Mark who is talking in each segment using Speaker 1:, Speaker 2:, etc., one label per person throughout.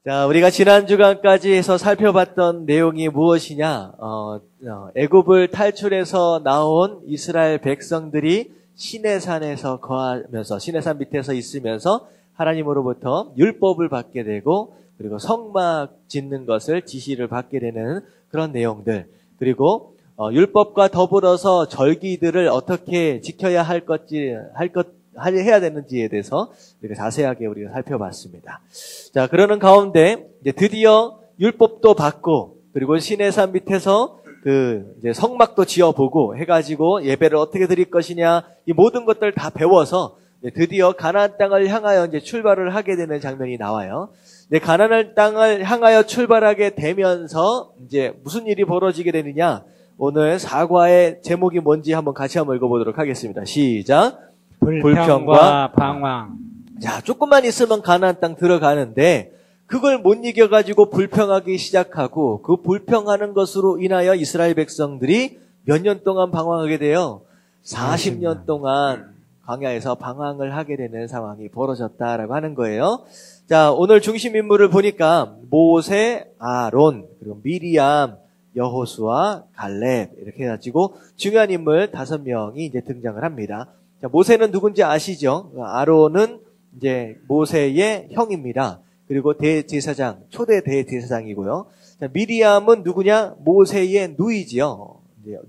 Speaker 1: 자, 우리가 지난 주간까지 해서 살펴봤던 내용이 무엇이냐? 애굽을 탈출해서 나온 이스라엘 백성들이 시내산에서 거하면서, 시내산 밑에서 있으면서 하나님으로부터 율법을 받게 되고, 그리고 성막 짓는 것을 지시를 받게 되는 그런 내용들, 그리고 율법과 더불어서 절기들을 어떻게 지켜야 해야 되는지에 대해서 우리가 자세하게 우리가 살펴봤습니다. 자, 그러는 가운데 이제 드디어 율법도 받고, 그리고 시내산 밑에서 이제 성막도 지어보고 해가지고 예배를 어떻게 드릴 것이냐, 이 모든 것들 다 배워서 드디어 가나안 땅을 향하여 이제 출발을 하게 되는 장면이 나와요. 이제 가나안 땅을 향하여 출발하게 되면서 이제 무슨 일이 벌어지게 되느냐? 오늘 사과의 제목이 뭔지 같이 한번 읽어보도록 하겠습니다. 시작.
Speaker 2: 불평과 방황.
Speaker 1: 자, 조금만 있으면 가나안 땅 들어가는데 그걸 못 이겨가지고 불평하기 시작하고, 그 불평하는 것으로 인하여 이스라엘 백성들이 몇 년 동안 방황하게 돼요? 40년 동안 광야에서 방황을 하게 되는 상황이 벌어졌다라고 하는 거예요. 자, 오늘 중심 인물을 보니까 모세, 아론, 그리고 미리암, 여호수아, 갈렙 이렇게 해가지고 중요한 인물 5명이 이제 등장을 합니다. 자, 모세는 누군지 아시죠? 아론은 이제 모세의 형입니다. 그리고 대제사장, 초대 대제사장이고요. 자, 미리암은 누구냐? 모세의 누이지요.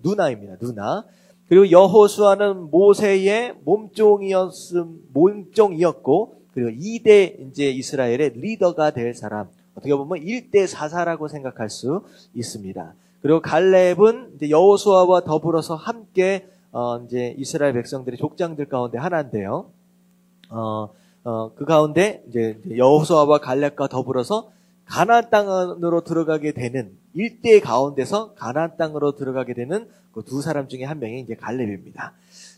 Speaker 1: 누나입니다. 누나. 그리고 여호수아는 모세의 몸종이었고, 그리고 2대 이제 이스라엘의 리더가 될 사람. 어떻게 보면 1대 사사라고 생각할 수 있습니다. 그리고 갈렙은 이제 여호수아와 더불어서 함께 이제 이스라엘 백성들의 족장들 가운데 하나인데요. 그 가운데 이제 여호수아와 갈렙과 더불어서 가나안 땅으로 들어가게 되는, 일대 가운데서 가나안 땅으로 들어가게 되는 그 두 사람 중에 한 명이 이제 갈렙입니다.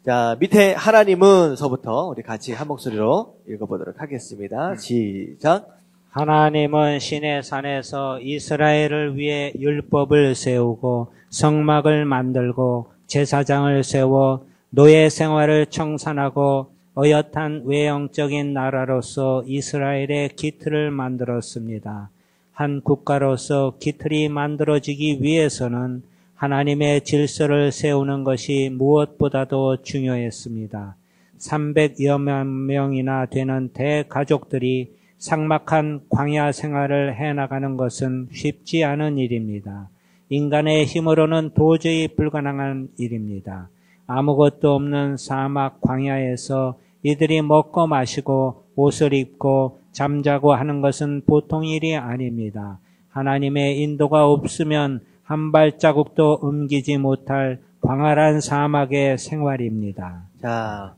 Speaker 1: 자, 밑에 하나님은서부터 우리 같이 한 목소리로 읽어보도록 하겠습니다. 시작.
Speaker 2: 하나님은 시내산에서 이스라엘을 위해 율법을 세우고 성막을 만들고 제사장을 세워 노예 생활을 청산하고 어엿한 외형적인 나라로서 이스라엘의 기틀을 만들었습니다. 한 국가로서 기틀이 만들어지기 위해서는 하나님의 질서를 세우는 것이 무엇보다도 중요했습니다. 300여 명이나 되는 대가족들이 삭막한 광야 생활을 해나가는 것은 쉽지 않은 일입니다. 인간의 힘으로는 도저히 불가능한 일입니다. 아무것도 없는 사막 광야에서 이들이 먹고 마시고 옷을 입고 잠자고 하는 것은 보통 일이 아닙니다. 하나님의 인도가 없으면 한 발자국도 옮기지 못할 광활한 사막의 생활입니다.
Speaker 1: 자,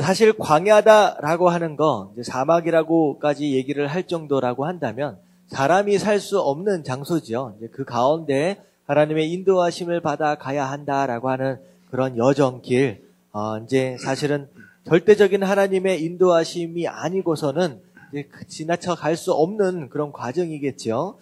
Speaker 1: 사실 광야다라고 하는 거, 이제 사막이라고까지 얘기를 할 정도라고 한다면 사람이 살 수 없는 장소죠. 이제 그 가운데 하나님의 인도하심을 받아 가야 한다라고 하는 그런 여정길, 이제 사실은 절대적인 하나님의 인도하심이 아니고서는 이제 지나쳐 갈 수 없는 그런 과정이겠죠.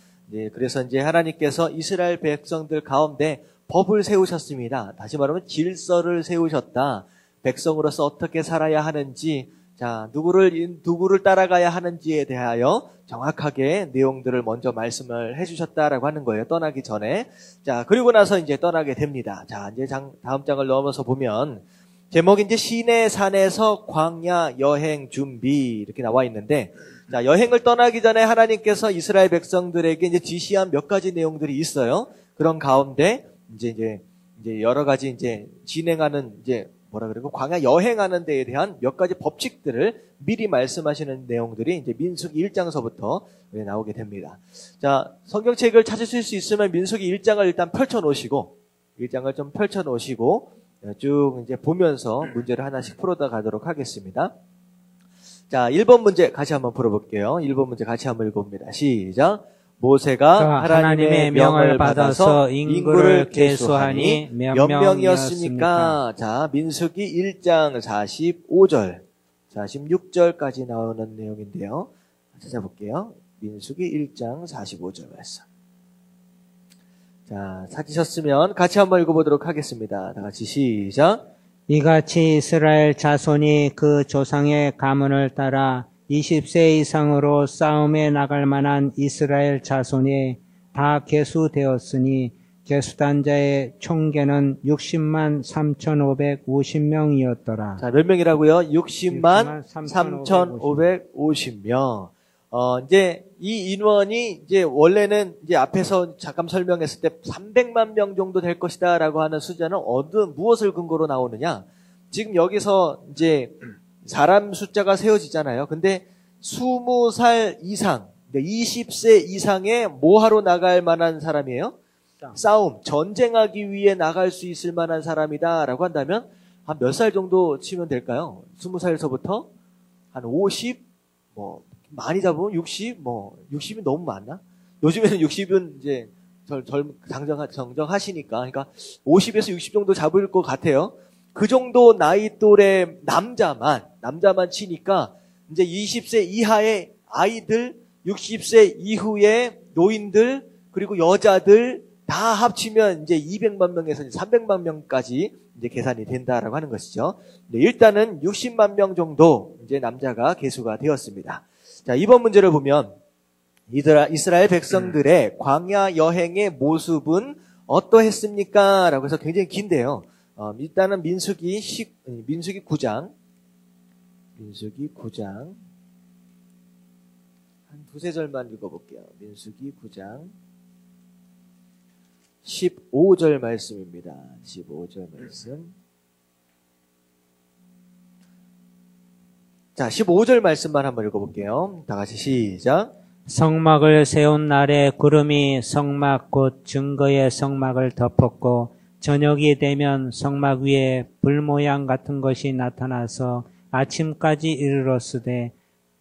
Speaker 1: 그래서 이제 하나님께서 이스라엘 백성들 가운데 법을 세우셨습니다. 다시 말하면 질서를 세우셨다. 백성으로서 어떻게 살아야 하는지, 자, 누구를 따라가야 하는지에 대하여 정확하게 내용들을 먼저 말씀을 해주셨다라고 하는 거예요. 떠나기 전에. 자, 그리고 나서 이제 떠나게 됩니다. 자, 이제 다음 장을 넘어서 보면, 제목이 이제 시내산에서 광야 여행 준비 이렇게 나와 있는데, 자, 여행을 떠나기 전에 하나님께서 이스라엘 백성들에게 이제 지시한 몇 가지 내용들이 있어요. 그런 가운데 이제 여러 가지 이제 진행하는 이제 광야 여행하는 데에 대한 몇 가지 법칙들을 미리 말씀하시는 내용들이 이제 민수기 1장서부터 나오게 됩니다. 자, 성경책을 찾으실 수 있으면 민수기 1장을 일단 펼쳐놓으시고, 1장을 좀 펼쳐놓으시고, 쭉 이제 보면서 문제를 하나씩 풀어다 가도록 하겠습니다. 자, 1번 문제 같이 한번 풀어볼게요. 1번 문제 같이 한번 읽어봅니다. 시작. 모세가 하나님의 명을 받아서 인구를 계수하니 몇 명이었습니까? 자, 민수기 1장 45절, 46절까지 나오는 내용인데요. 찾아볼게요. 민수기 1장 45절 말씀. 자, 찾으셨으면 같이 한번 읽어보도록 하겠습니다. 다 같이 시작.
Speaker 2: 이같이 이스라엘 자손이 그 조상의 가문을 따라 20세 이상으로 싸움에 나갈 만한 이스라엘 자손이 다 계수되었으니 계수단 자의 총계는 60만 3,550명이었더라.
Speaker 1: 자, 몇 명이라고요? 60만 3,550명. 이제 이 인원이 이제 원래는 이제 앞에서 잠깐 설명했을 때 300만 명 정도 될 것이다라고 하는 숫자는 무엇을 근거로 나오느냐? 지금 여기서 이제 사람 숫자가 세워지잖아요. 근데 20살 이상, 20세 이상의 뭐하러 나갈 만한 사람이에요? 싸움, 전쟁하기 위해 나갈 수 있을 만한 사람이다라고 한다면 한 몇 살 정도 치면 될까요? 20살서부터 한 50, 많이 잡으면 60, 60이 너무 많나? 요즘에는 60은 이제 정정하시니까, 그러니까 50에서 60 정도 잡을 것 같아요. 그 정도 나이 또래 남자만 치니까 이제 20세 이하의 아이들, 60세 이후의 노인들, 그리고 여자들 다 합치면 이제 200만 명에서 300만 명까지 이제 계산이 된다라고 하는 것이죠. 일단은 60만 명 정도 이제 남자가 계수가 되었습니다. 자, 이번 문제를 보면 이스라엘 백성들의 광야 여행의 모습은 어떠했습니까? 라고 해서 굉장히 긴데요. 일단은 민수기 9장 한 두세 절만 읽어볼게요. 민수기 9장 15절 말씀입니다. 15절 말씀. 자, 15절 말씀만 한번 읽어볼게요. 다 같이 시작.
Speaker 2: 성막을 세운 날에 구름이 성막 곧 증거의 성막을 덮었고 저녁이 되면 성막 위에 불 모양 같은 것이 나타나서 아침까지 이르렀으되.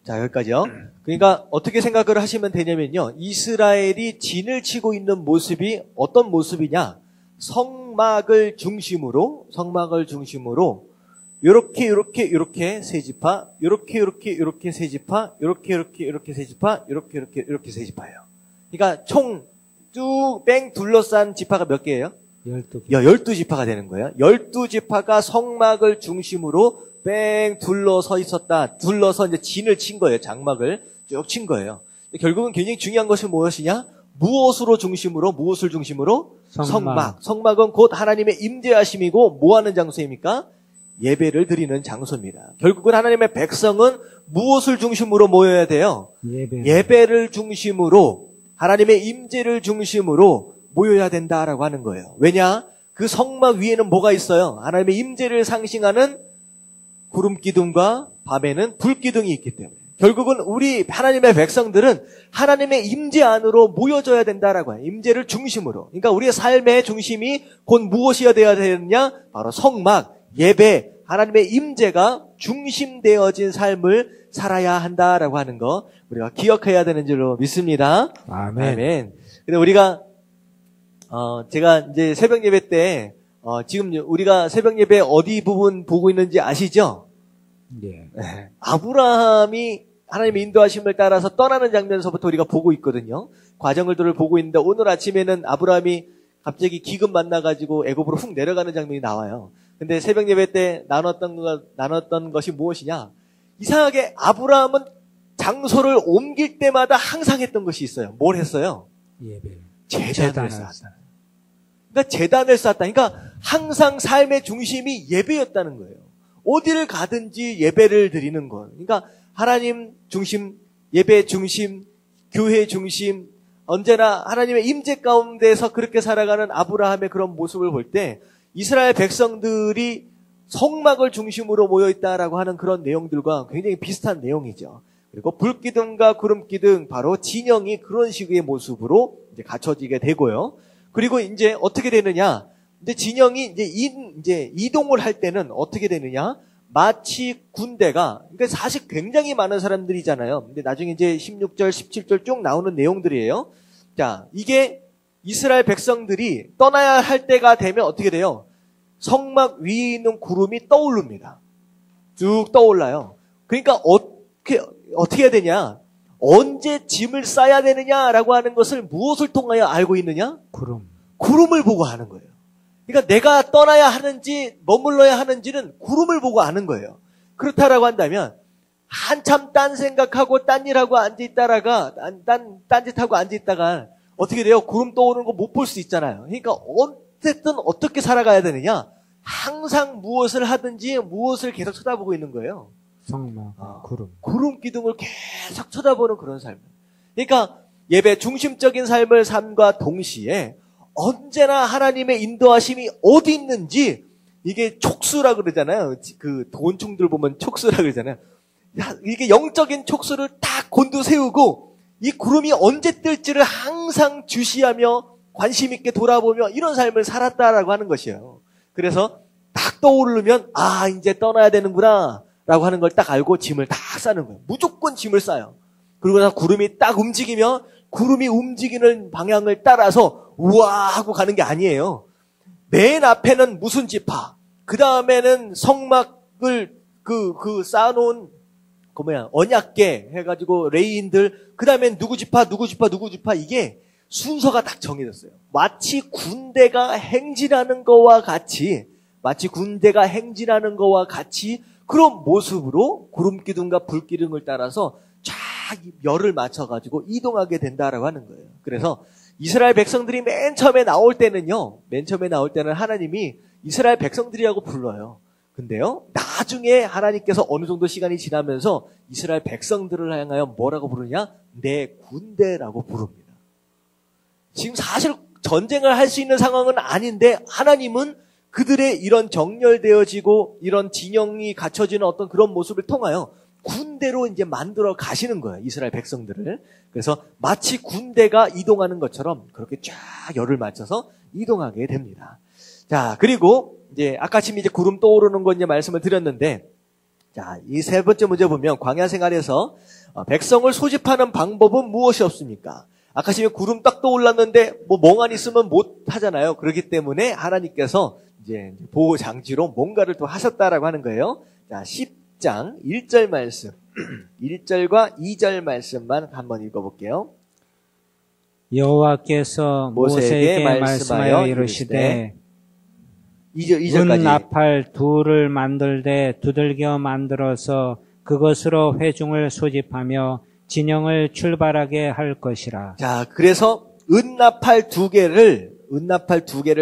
Speaker 1: 자, 여기까지요. 그러니까 어떻게 생각을 하시면 되냐면요. 이스라엘이 진을 치고 있는 모습이 어떤 모습이냐? 성막을 중심으로 요렇게 세 지파, 요렇게 세 지파, 요렇게 세 지파, 요렇게 세 지파예요. 그러니까 총 쭉 뺑 둘러싼 지파가 몇 개예요? 12지파가 되는 거예요. 12지파가 성막을 중심으로 뺑 둘러서 있었다. 둘러서 이제 진을 친 거예요. 장막을 쭉 친 거예요. 결국은 굉장히 중요한 것이 무엇이냐? 무엇을 중심으로? 성막. 성막은 곧 하나님의 임재하심이고 뭐 하는 장소입니까? 예배를 드리는 장소입니다. 결국은 하나님의 백성은 무엇을 중심으로 모여야 돼요? 예배를 중심으로, 하나님의 임재를 중심으로 모여야 된다라고 하는 거예요. 왜냐? 그 성막 위에는 뭐가 있어요? 하나님의 임재를 상징하는 구름 기둥과 밤에는 불 기둥이 있기 때문에 결국은 우리 하나님의 백성들은 하나님의 임재 안으로 모여져야 된다라고 해요. 임재를 중심으로. 그러니까 우리의 삶의 중심이 곧 무엇이어야 되느냐? 바로 성막, 예배, 하나님의 임재가 중심되어진 삶을 살아야 한다라고 하는 거 우리가 기억해야 되는 줄로 믿습니다. 아멘. 근데 우리가 제가 이제 새벽 예배 때 지금 우리가 새벽 예배 어디 부분 보고 있는지 아시죠?
Speaker 2: 네.
Speaker 1: 아브라함이 하나님의 인도하심을 따라서 떠나는 장면서부터 우리가 보고 있거든요. 과정들을 보고 있는데 오늘 아침에는 아브라함이 갑자기 기근 만나가지고 애굽으로 훅 내려가는 장면이 나와요. 근데 새벽 예배 때 나눴던 것이 무엇이냐? 이상하게 아브라함은 장소를 옮길 때마다 항상 했던 것이 있어요. 뭘 했어요?
Speaker 2: 예배.
Speaker 1: 제단을 쌓았다. 그러니까 제단을 쌓았다. 그러니까 항상 삶의 중심이 예배였다는 거예요. 어디를 가든지 예배를 드리는 것. 그러니까 하나님 중심, 예배 중심, 교회 중심, 언제나 하나님의 임재 가운데서 그렇게 살아가는 아브라함의 그런 모습을 볼 때 이스라엘 백성들이 성막을 중심으로 모여있다라고 하는 그런 내용들과 굉장히 비슷한 내용이죠. 그리고 불기둥과 구름기둥, 바로 진영이 그런 식의 모습으로 이제 갖춰지게 되고요. 그리고 이제 어떻게 되느냐? 이제 진영이 이제 이동을 할 때는 어떻게 되느냐? 마치 군대가, 그러니까 사실 굉장히 많은 사람들이잖아요. 근데 나중에 이제 16절, 17절 쭉 나오는 내용들이에요. 자, 이게 이스라엘 백성들이 떠나야 할 때가 되면 어떻게 돼요? 성막 위에 있는 구름이 떠오릅니다. 쭉 떠올라요. 그러니까 어떻게 해야 되냐? 언제 짐을 싸야 되느냐라고 하는 것을 무엇을 통하여 알고 있느냐? 구름을 보고 하는 거예요. 그러니까 내가 떠나야 하는지 머물러야 하는지는 구름을 보고 아는 거예요. 그렇다라고 한다면 한참 딴 생각하고 딴 일하고 앉아있다가 딴짓하고 앉아있다가 어떻게 돼요? 구름 떠오르는 거 못 볼 수 있잖아요. 그러니까 어쨌든 어떻게 살아가야 되느냐? 항상 무엇을 하든지 무엇을 계속 쳐다보고 있는 거예요.
Speaker 2: 성막, 구름.
Speaker 1: 구름 기둥을 계속 쳐다보는 그런 삶. 그러니까 예배 중심적인 삶을 삶과 동시에 언제나 하나님의 인도하심이 어디 있는지, 이게 촉수라 그러잖아요. 그 돈충들 보면 촉수라 그러잖아요. 이게 영적인 촉수를 딱 곤두세우고 이 구름이 언제 뜰지를 항상 주시하며 관심 있게 돌아보며 이런 삶을 살았다라고 하는 것이에요. 그래서 딱 떠오르면 이제 떠나야 되는구나 라고 하는 걸 딱 알고 짐을 딱 싸는 거예요. 무조건 짐을 싸요. 그리고 나서 구름이 딱 움직이면 구름이 움직이는 방향을 따라서 우와 하고 가는 게 아니에요. 맨 앞에는 무슨 지파, 그 다음에는 성막을 쌓아놓은 언약궤 해가지고 레이인들, 그 다음엔 누구 지파, 이게 순서가 딱 정해졌어요. 마치 군대가 행진하는 거와 같이 그런 모습으로 구름기둥과 불기둥을 따라서 쫙 열을 맞춰가지고 이동하게 된다라고 하는 거예요. 그래서 이스라엘 백성들이 맨 처음에 나올 때는 하나님이 이스라엘 백성들이라고 불러요. 근데요, 나중에 하나님께서 어느 정도 시간이 지나면서 이스라엘 백성들을 향하여 뭐라고 부르냐? 내 군대라고 부릅니다. 지금 사실 전쟁을 할 수 있는 상황은 아닌데 하나님은 그들의 이런 정렬되어지고 이런 진영이 갖춰지는 어떤 그런 모습을 통하여 군대로 이제 만들어 가시는 거예요, 이스라엘 백성들을. 그래서 마치 군대가 이동하는 것처럼 그렇게 쫙 열을 맞춰서 이동하게 됩니다. 자, 그리고 이제 아까 지금 이제 구름 떠오르는 거 이제 말씀을 드렸는데, 자, 이 세 번째 문제 보면 광야 생활에서 백성을 소집하는 방법은 무엇이 없습니까? 아까 지금 구름 딱 떠올랐는데 뭐 멍하니 있으면 못 하잖아요. 그렇기 때문에 하나님께서 이제 보호 장치로 뭔가를 또 하셨다라고 하는 거예요. 자, 10장 1절 말씀, 1절과 2절 말씀만 한번 읽어볼게요.
Speaker 2: 여호와께서 모세에게 말씀하여 이르시되 은 나팔 둘을 만들되 두들겨 만들어서 그것으로 회중을 소집하며 진영을 출발하게 할 것이라.
Speaker 1: 자, 그래서 은나팔 두 개를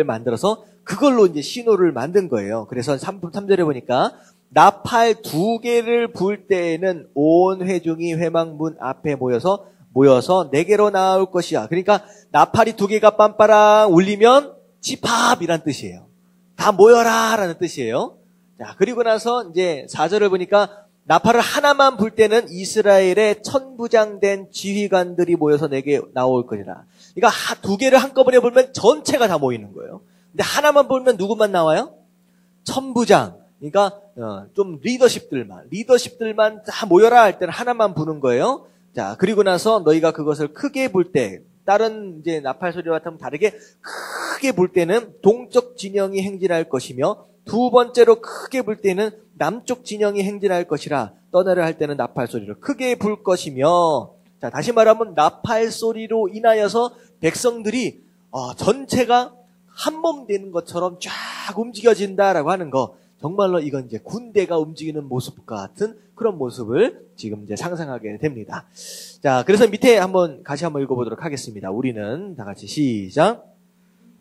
Speaker 1: 만들어서 그걸로 이제 신호를 만든 거예요. 그래서 3절에 보니까 나팔 두 개를 불 때에는 온 회중이 회막문 앞에 모여서 내게로 나올 것이야. 그러니까 나팔이 두 개가 빰빠랑 울리면 집합이란 뜻이에요. 다 모여라 라는 뜻이에요. 자, 그리고 나서 이제 4절을 보니까 나팔을 하나만 불 때는 이스라엘의 천부장된 지휘관들이 모여서 내게 나올 것이라. 그러니까 두 개를 한꺼번에 불면 전체가 다 모이는 거예요. 근데 하나만 불면 누구만 나와요? 천부장. 그러니까 좀 리더십들만 다 모여라 할 때는 하나만 부는 거예요. 자, 그리고 나서 너희가 그것을 크게 불 때, 다른 이제 나팔 소리와 다르게 크게 불 때는 동쪽 진영이 행진할 것이며, 두 번째로 크게 불 때는 남쪽 진영이 행진할 것이라. 떠나려 할 때는 나팔 소리로 크게 불 것이며, 자, 다시 말하면 나팔 소리로 인하여서 백성들이 전체가 한 몸 되는 것처럼 쫙 움직여진다라고 하는 거. 정말로 이건 이제 군대가 움직이는 모습과 같은 그런 모습을 지금 이제 상상하게 됩니다. 자, 그래서 밑에 같이 한번 읽어보도록 하겠습니다. 우리는 다 같이 시작.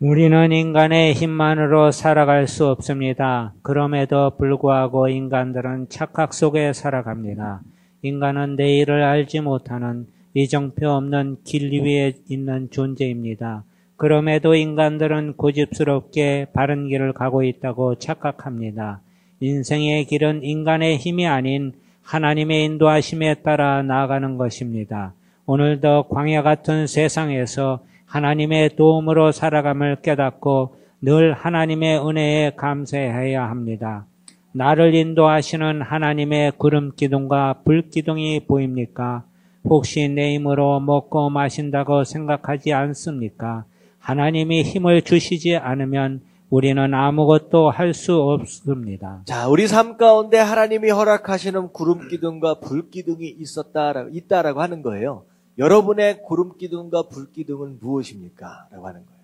Speaker 2: 우리는 인간의 힘만으로 살아갈 수 없습니다. 그럼에도 불구하고 인간들은 착각 속에 살아갑니다. 인간은 내일을 알지 못하는 이정표 없는 길 위에 있는 존재입니다. 그럼에도 인간들은 고집스럽게 바른 길을 가고 있다고 착각합니다. 인생의 길은 인간의 힘이 아닌 하나님의 인도하심에 따라 나아가는 것입니다. 오늘도 광야 같은 세상에서 하나님의 도움으로 살아감을 깨닫고 늘 하나님의 은혜에 감사해야 합니다. 나를 인도하시는 하나님의 구름 기둥과 불 기둥이 보입니까? 혹시 내 힘으로 먹고 마신다고 생각하지 않습니까? 하나님이 힘을 주시지 않으면 우리는 아무것도 할 수 없습니다.
Speaker 1: 자, 우리 삶 가운데 하나님이 허락하시는 구름 기둥과 불 기둥이 있다라고 하는 거예요. 여러분의 구름 기둥과 불 기둥은 무엇입니까? 라고 하는 거예요.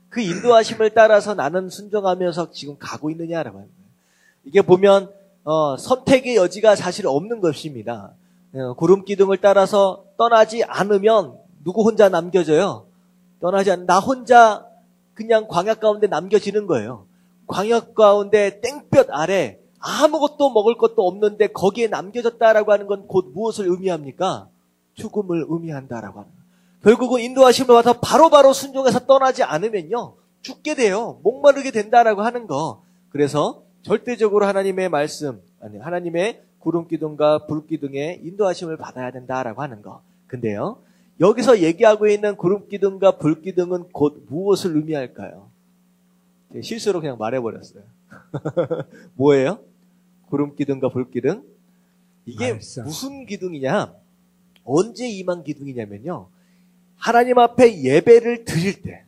Speaker 1: 그 인도하심을 따라서 나는 순종하면서 지금 가고 있느냐라고 하는 거예요. 이게 보면 선택의 여지가 사실 없는 것입니다. 구름 기둥을 따라서 떠나지 않으면 누구 혼자 남겨져요? 나 혼자 그냥 광야 가운데 남겨지는 거예요. 광야 가운데 땡볕 아래 아무것도 먹을 것도 없는데 거기에 남겨졌다라고 하는 건 곧 무엇을 의미합니까? 죽음을 의미한다라고 하는 거예요. 결국은 인도하심을 받아서 바로바로 순종해서 떠나지 않으면요, 죽게 돼요. 목마르게 된다라고 하는 거. 그래서 절대적으로 하나님의 말씀, 하나님의 구름 기둥과 불 기둥의 인도하심을 받아야 된다라고 하는 거. 근데요, 여기서 얘기하고 있는 구름 기둥과 불 기둥은 곧 무엇을 의미할까요? 실수로 그냥 말해버렸어요. 뭐예요? 구름 기둥과 불 기둥? 이게
Speaker 2: 말씀.
Speaker 1: 무슨 기둥이냐? 언제 임한 기둥이냐면요, 하나님 앞에 예배를 드릴 때,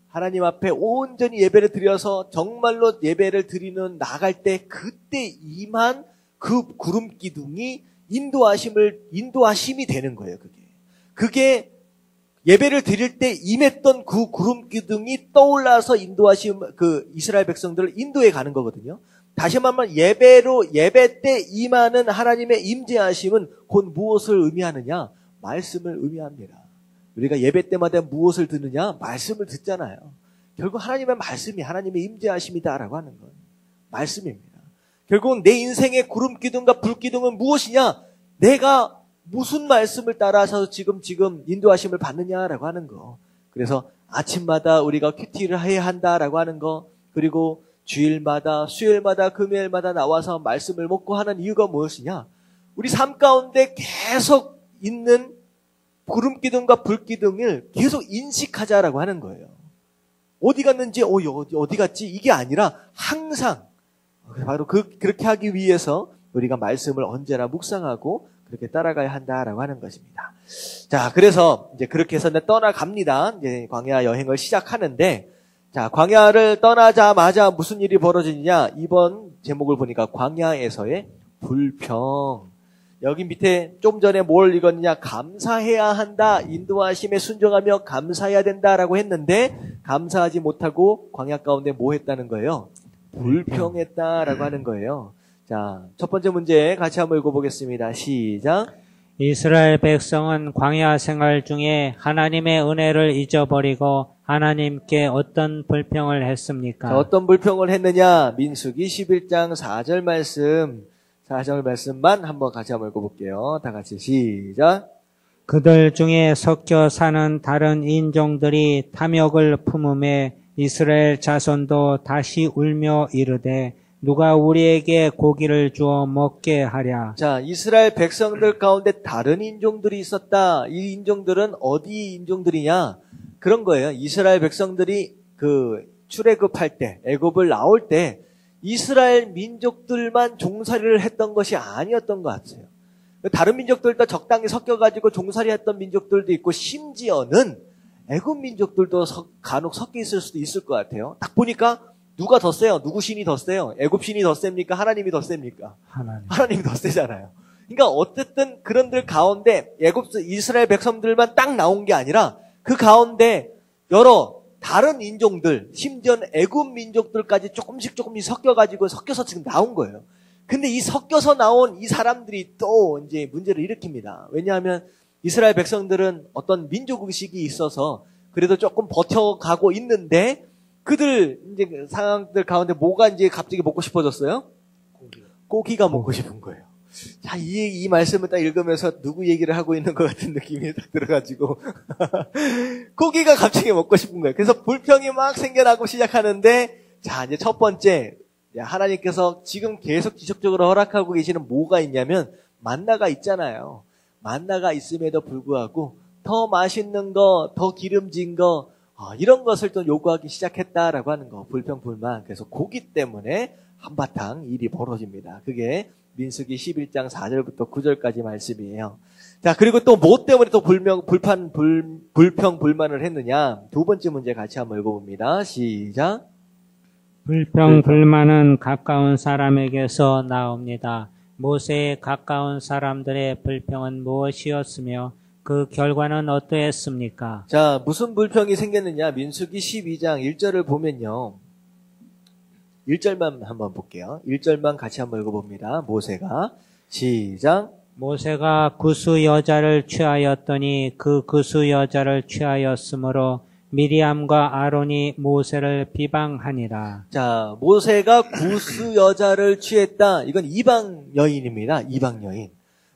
Speaker 1: 하나님 앞에 온전히 예배를 드려서 정말로 예배를 드리는 나갈 때 그때 임한 그 구름 기둥이 인도하심이 되는 거예요. 그게 예배를 드릴 때 임했던 그 구름 기둥이 떠올라서 그 이스라엘 백성들을 인도해 가는 거거든요. 다시 말하면 예배 때 임하는 하나님의 임재하심은 곧 무엇을 의미하느냐? 말씀을 의미합니다. 우리가 예배 때마다 무엇을 듣느냐? 말씀을 듣잖아요. 결국 하나님의 말씀이 하나님의 임재하심이다라고 하는 건 말씀입니다. 결국은 내 인생의 구름 기둥과 불 기둥은 무엇이냐? 내가 무슨 말씀을 따라서 지금 인도하심을 받느냐라고 하는 거. 그래서 아침마다 우리가 큐티를 해야 한다라고 하는 거, 그리고 주일마다, 수요일마다, 금요일마다 나와서 말씀을 먹고 하는 이유가 무엇이냐? 우리 삶 가운데 계속 있는 구름 기둥과 불 기둥을 계속 인식하자라고 하는 거예요. 어디 갔는지, 어디 갔지? 이게 아니라 항상 바로 그렇게 하기 위해서 우리가 말씀을 언제나 묵상하고 그렇게 따라가야 한다라고 하는 것입니다. 자, 그래서 이제 그렇게 해서 떠나갑니다. 이제 광야 여행을 시작하는데, 자, 광야를 떠나자마자 무슨 일이 벌어지느냐? 이번 제목을 보니까 광야에서의 불평. 여기 밑에 좀 전에 뭘 읽었느냐? 감사해야 한다. 인도하심에 순종하며 감사해야 된다라고 했는데 감사하지 못하고 광야 가운데 뭐 했다는 거예요? 불평했다라고 하는 거예요. 자, 첫 번째 문제 같이 한번 읽어보겠습니다. 시작.
Speaker 2: 이스라엘 백성은 광야 생활 중에 하나님의 은혜를 잊어버리고 하나님께 어떤 불평을 했습니까?
Speaker 1: 자, 어떤 불평을 했느냐? 민수기 11장 4절 말씀만 한번 같이 한번 읽어볼게요. 다 같이 시작.
Speaker 2: 그들 중에 섞여 사는 다른 인종들이 탐욕을 품음에 이스라엘 자손도 다시 울며 이르되 누가 우리에게 고기를 주어 먹게 하랴.
Speaker 1: 자, 이스라엘 백성들 가운데 다른 인종들이 있었다. 이 인종들은 어디 인종들이냐? 그런 거예요. 이스라엘 백성들이 출애굽할 때, 애굽을 나올 때 이스라엘 민족들만 종살이를 했던 것이 아니었던 것 같아요. 다른 민족들도 적당히 섞여가지고 종살이 했던 민족들도 있고, 심지어는 애굽 민족들도 간혹 섞여 있을 수도 있을 것 같아요. 딱 보니까 누가 더 세요? 누구 신이 더 세요? 애굽 신이 더 셉니까? 하나님이 더 셉니까? 하나님이 더 세잖아요. 그러니까 어쨌든 그런들 가운데 이스라엘 백성들만 딱 나온 게 아니라 그 가운데 여러 다른 인종들, 심지어는 애굽 민족들까지 조금씩 섞여서 지금 나온 거예요. 근데 이 섞여서 나온 이 사람들이 또 이제 문제를 일으킵니다. 왜냐하면 이스라엘 백성들은 어떤 민족의식이 있어서 그래도 조금 버텨가고 있는데 그들 이제 상황들 가운데 뭐가 이제 갑자기 먹고 싶어졌어요? 고기가 먹고 싶은 거예요. 자, 이 말씀을 딱 읽으면서 누구 얘기를 하고 있는 것 같은 느낌이 딱 들어가지고 고기가 갑자기 먹고 싶은 거예요. 그래서 불평이 막 생겨나고 시작하는데, 자, 이제 첫 번째, 하나님께서 지금 계속 지속적으로 허락하고 계시는 뭐가 있냐면 만나가 있잖아요. 만나가 있음에도 불구하고 더 맛있는 거, 더 기름진 거, 이런 것을 또 요구하기 시작했다라고 하는 거. 불평, 불만. 그래서 고기 때문에 한바탕 일이 벌어집니다. 그게 민수기 11장 4절부터 9절까지 말씀이에요. 자, 그리고 또 뭐 때문에 또 불평, 불만을 했느냐? 두 번째 문제 같이 한번 읽어봅니다. 시작.
Speaker 2: 불평, 불만은 가까운 사람에게서 나옵니다. 모세에 가까운 사람들의 불평은 무엇이었으며 그 결과는 어떠했습니까? 자,
Speaker 1: 무슨 불평이 생겼느냐? 민수기 12장 1절을 보면요. 1절만 한번 볼게요. 1절만 같이 한번 읽어봅니다. 모세가 시작.
Speaker 2: 모세가 구스 여자를 취하였더니 그 구스 여자를 취하였으므로 미리암과 아론이 모세를 비방하니라.
Speaker 1: 자, 모세가 구스 여자를 취했다. 이건 이방 여인입니다. 이방 여인.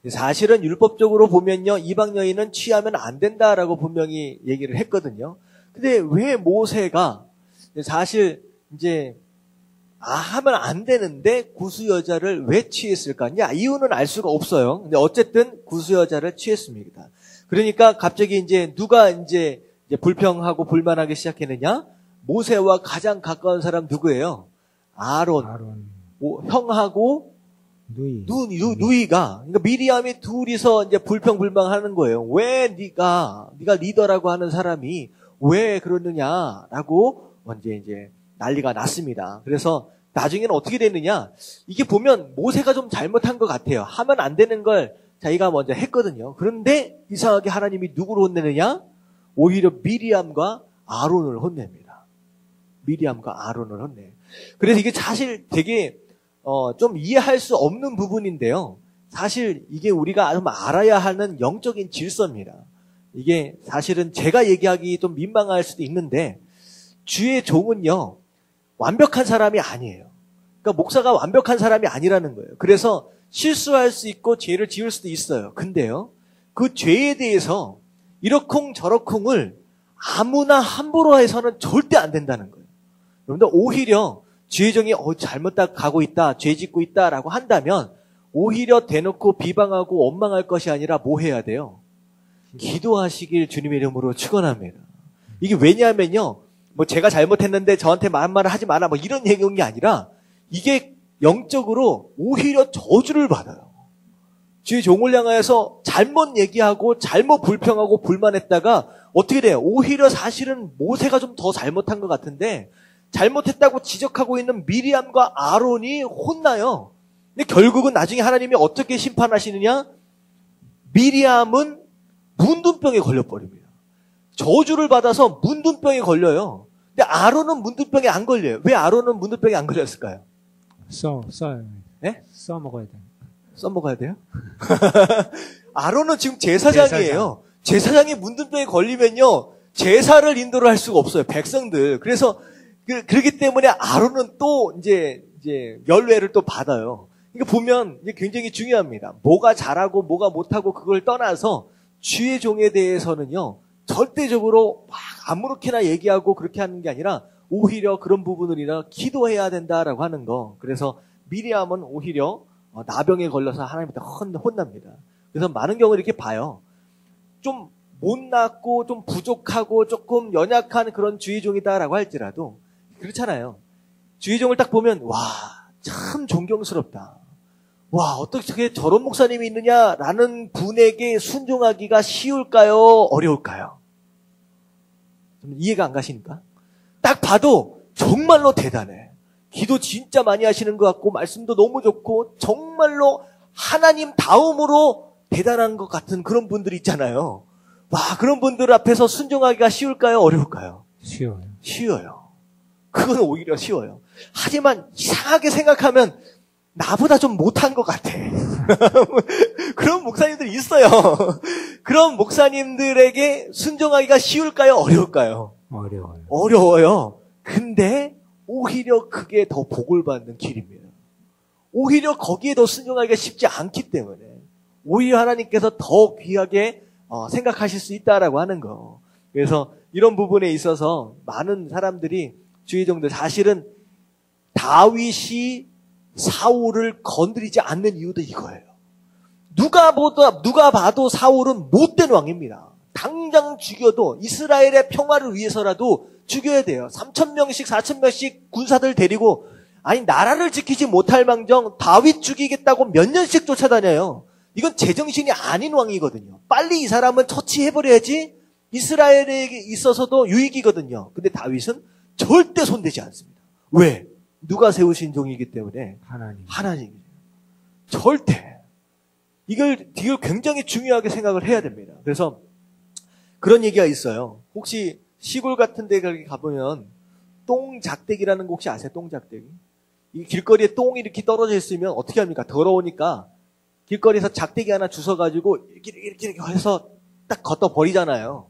Speaker 1: 사실은 율법적으로 보면요, 이방 여인은 취하면 안 된다라고 분명히 얘기를 했거든요. 근데 왜 모세가 사실 이제 하면 안 되는데 구스 여자를 왜 취했을까? 이유는 알 수가 없어요. 근데 어쨌든 구스 여자를 취했습니다. 그러니까 갑자기 이제 누가 이제 불평하고 불만하기 시작했느냐? 모세와 가장 가까운 사람 누구예요? 아론. 형하고 누이가. 그러니까 미리암이 둘이서 이제 불평불만하는 거예요. 왜 네가 리더라고 하는 사람이 왜 그러느냐라고 이제 난리가 났습니다. 그래서 나중에는 어떻게 됐느냐? 이게 보면 모세가 좀 잘못한 것 같아요. 하면 안 되는 걸 자기가 먼저 했거든요. 그런데 이상하게 하나님이 누구를 혼내느냐? 오히려 미리암과 아론을 혼냅니다. 미리암과 아론을 혼내요. 그래서 이게 사실 되게 좀 이해할 수 없는 부분인데요. 사실 이게 우리가 좀 알아야 하는 영적인 질서입니다. 이게 사실은 제가 얘기하기 좀 민망할 수도 있는데 주의 종은요, 완벽한 사람이 아니에요. 그러니까 목사가 완벽한 사람이 아니라는 거예요. 그래서 실수할 수 있고 죄를 지을 수도 있어요. 근데요, 그 죄에 대해서 이러쿵저러쿵을 아무나 함부로 해서는 절대 안 된다는 거예요. 여러분들 오히려 주의 종이 잘못 가고 있다, 죄 짓고 있다라고 한다면 오히려 대놓고 비방하고 원망할 것이 아니라 뭐 해야 돼요? 기도하시길 주님의 이름으로 축원합니다. 이게 왜냐하면요, 뭐 제가 잘못했는데 저한테 말을 하지 마라 뭐 이런 얘기인 게 아니라 이게 영적으로 오히려 저주를 받아요. 주의 종을 향하여서 잘못 얘기하고 잘못 불평하고 불만했다가 어떻게 돼요? 오히려 사실은 모세가 좀 더 잘못한 것 같은데 잘못했다고 지적하고 있는 미리암과 아론이 혼나요. 근데 결국은 나중에 하나님이 어떻게 심판하시느냐? 미리암은 문둥병에 걸려버립니다. 저주를 받아서 문둥병에 걸려요. 근데 아론은 문둥병에 안 걸려요. 왜 아론은 문둥병에 안 걸렸을까요?
Speaker 2: 써요.
Speaker 1: 네?
Speaker 2: 써 먹어야 돼.
Speaker 1: 써먹어야 돼요? 아론은 지금 제사장이에요. 제사장이 문둥병에 걸리면요, 제사를 인도를 할 수가 없어요. 백성들. 그래서 그렇기 때문에 아론은 또 이제 열외를 또 받아요. 그러니까 보면 이게 굉장히 중요합니다. 뭐가 잘하고 뭐가 못하고 그걸 떠나서 주의 종에 대해서는요, 절대적으로 막 아무렇게나 얘기하고 그렇게 하는 게 아니라 오히려 그런 부분을이나 기도해야 된다라고 하는 거. 그래서 미리암은 오히려 나병에 걸려서 하나님한테 혼납니다. 그래서 많은 경우 이렇게 봐요. 좀 못났고 좀 부족하고 조금 연약한 그런 주의종이다라고 할지라도 그렇잖아요. 주의종을 딱 보면 와, 참 존경스럽다. 와, 어떻게 저런 목사님이 있느냐라는 분에게 순종하기가 쉬울까요? 어려울까요? 좀 이해가 안 가시니까? 딱 봐도 정말로 대단해. 기도 진짜 많이 하시는 것 같고 말씀도 너무 좋고 정말로 하나님 다음으로 대단한 것 같은 그런 분들이 있잖아요. 와, 그런 분들 앞에서 순종하기가 쉬울까요? 어려울까요?
Speaker 2: 쉬워요.
Speaker 1: 쉬워요. 그건 오히려 쉬워요. 하지만 이상하게 생각하면 나보다 좀 못한 것 같아. 그런 목사님들이 있어요. 그런 목사님들에게 순종하기가 쉬울까요? 어려울까요?
Speaker 2: 어려워요.
Speaker 1: 어려워요. 근데 오히려 그게 더 복을 받는 길입니다. 오히려 거기에 더 순종하기가 쉽지 않기 때문에 오히려 하나님께서 더 귀하게 생각하실 수 있다라고 하는 거. 그래서 이런 부분에 있어서 많은 사람들이 주의종들 사실은 다윗이 사울을 건드리지 않는 이유도 이거예요. 누가 봐도 사울은 못된 왕입니다. 당장 죽여도 이스라엘의 평화를 위해서라도 죽여야 돼요. 3,000명씩 4,000명씩 군사들 데리고 아니 나라를 지키지 못할 망정 다윗 죽이겠다고 몇 년씩 쫓아다녀요. 이건 제정신이 아닌 왕이거든요. 빨리 이 사람은 처치해버려야지 이스라엘에 있어서도 유익이거든요. 근데 다윗은 절대 손대지 않습니다. 왜? 누가 세우신 종이기 때문에 하나님이에요. 절대. 이걸 굉장히 중요하게 생각을 해야 됩니다. 그래서 그런 얘기가 있어요. 혹시 시골 같은 데 가보면 똥작대기라는 거 혹시 아세요? 똥작대기? 이 길거리에 똥이 이렇게 떨어져 있으면 어떻게 합니까? 더러우니까 길거리에서 작대기 하나 주워가지고 이렇게 해서 딱 걷다 버리잖아요.